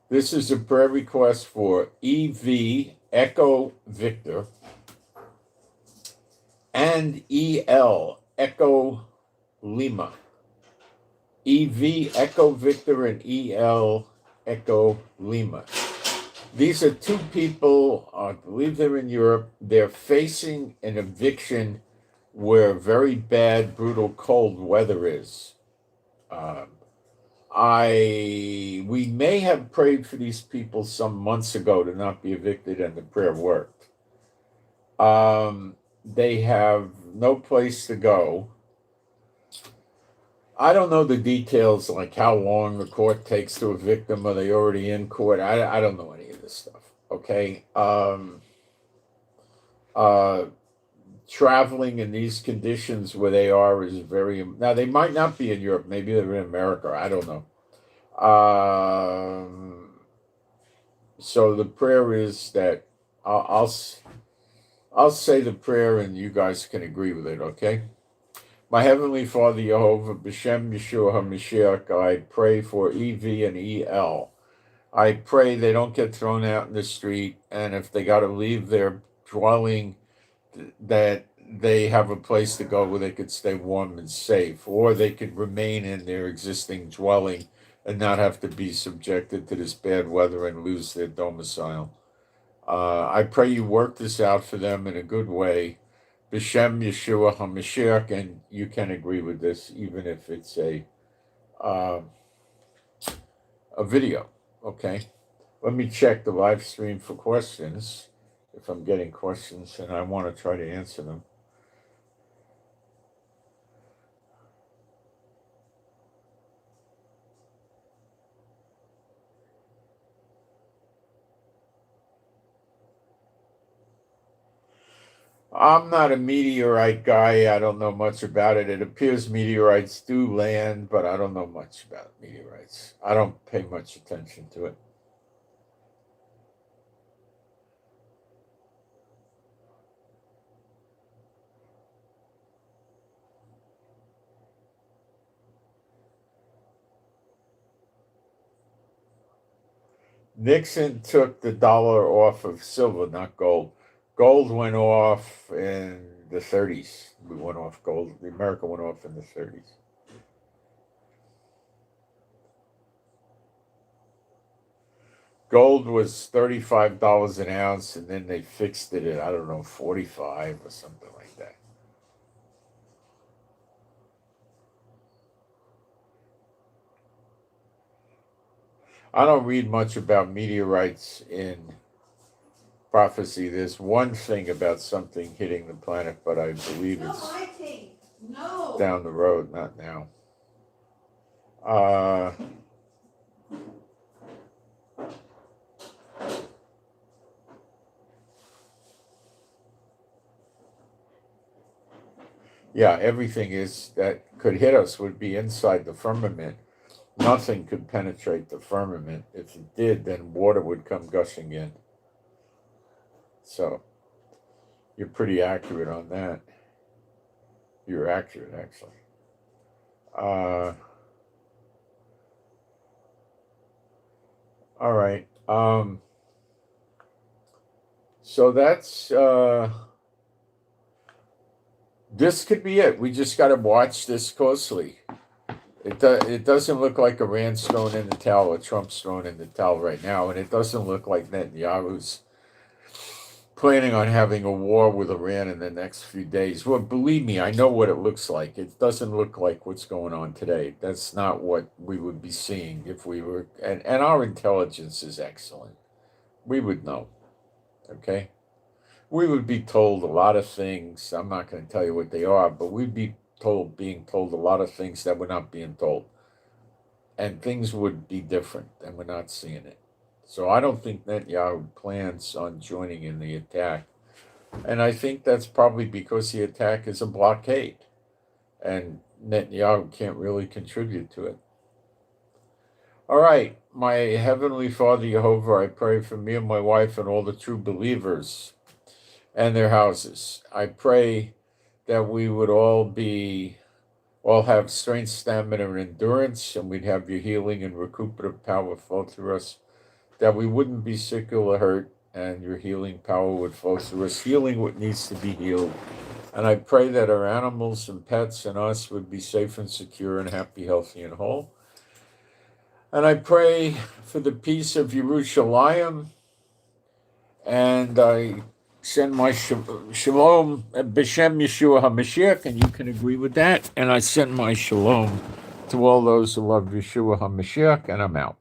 This is a prayer request for EV Echo Victor and EL Echo Lima. EV Echo Victor and EL Echo Lima. These are two people, I believe they're in Europe. They're facing an eviction where very bad, brutal, cold weather is. We may have prayed for these people some months ago to not be evicted, and the prayer worked. They have no place to go. I don't know the details, like how long the court takes to evict them. Are they already in court? I don't know any of this stuff. Okay. Traveling in these conditions where they are is very. Now they might not be in Europe. Maybe they're in America. I don't know. So the prayer is that I'll say the prayer and you guys can agree with it. Okay. My Heavenly Father, Jehovah, B'Shem Yeshua HaMashiach, I pray for EV and EL. I pray they don't get thrown out in the street, and if they got to leave their dwelling, that they have a place to go where they could stay warm and safe, or they could remain in their existing dwelling and not have to be subjected to this bad weather and lose their domicile. I pray you work this out for them in a good way. B'Shem Yeshua HaMashiach, and you can agree with this, even if it's a video. Okay, let me check the live stream for questions. If I'm getting questions, and I want to try to answer them. I'm not a meteorite guy. I don't know much about it. It appears meteorites do land, but I don't know much about meteorites. I don't pay much attention to it. Nixon took the dollar off of silver, not gold. Gold went off in the 30s. We went off gold. America went off in the 30s. Gold was $35 an ounce, and then they fixed it at, I don't know, 45 or something like that. I don't read much about meteorites in prophecy. There's one thing about something hitting the planet, but I believe No, it's my thing. No. down the road, not now. Yeah, everything is that could hit us would be inside the firmament. Nothing could penetrate the firmament. If it did, then water would come gushing in. So you're pretty accurate on that. You're accurate, actually. All right. So that's this could be it. We just got to watch this closely. It doesn't look like Iran's thrown in the towel or Trump's thrown in the towel right now, and it doesn't look like Netanyahu's planning on having a war with Iran in the next few days. Well, believe me, I know what it looks like. It doesn't look like what's going on today. That's not what we would be seeing if we were, and our intelligence is excellent. We would know, okay? We would be told a lot of things. I'm not going to tell you what they are, but we'd be being told a lot of things that we're not being told. And things would be different, and we're not seeing it. So I don't think Netanyahu plans on joining in the attack. And I think that's probably because the attack is a blockade. And Netanyahu can't really contribute to it. All right, my Heavenly Father, Jehovah, I pray for me and my wife and all the true believers and their houses. I pray that we would all have strength, stamina, and endurance, and we'd have your healing and recuperative power flow through us, that we wouldn't be sick or hurt, and your healing power would flow through us, healing what needs to be healed. And I pray that our animals and pets and us would be safe and secure and happy, healthy, and whole. And I pray for the peace of Jerusalem, and I send my shalom b'shem Yeshua HaMashiach, and you can agree with that. And I send my shalom to all those who love Yeshua HaMashiach, and I'm out.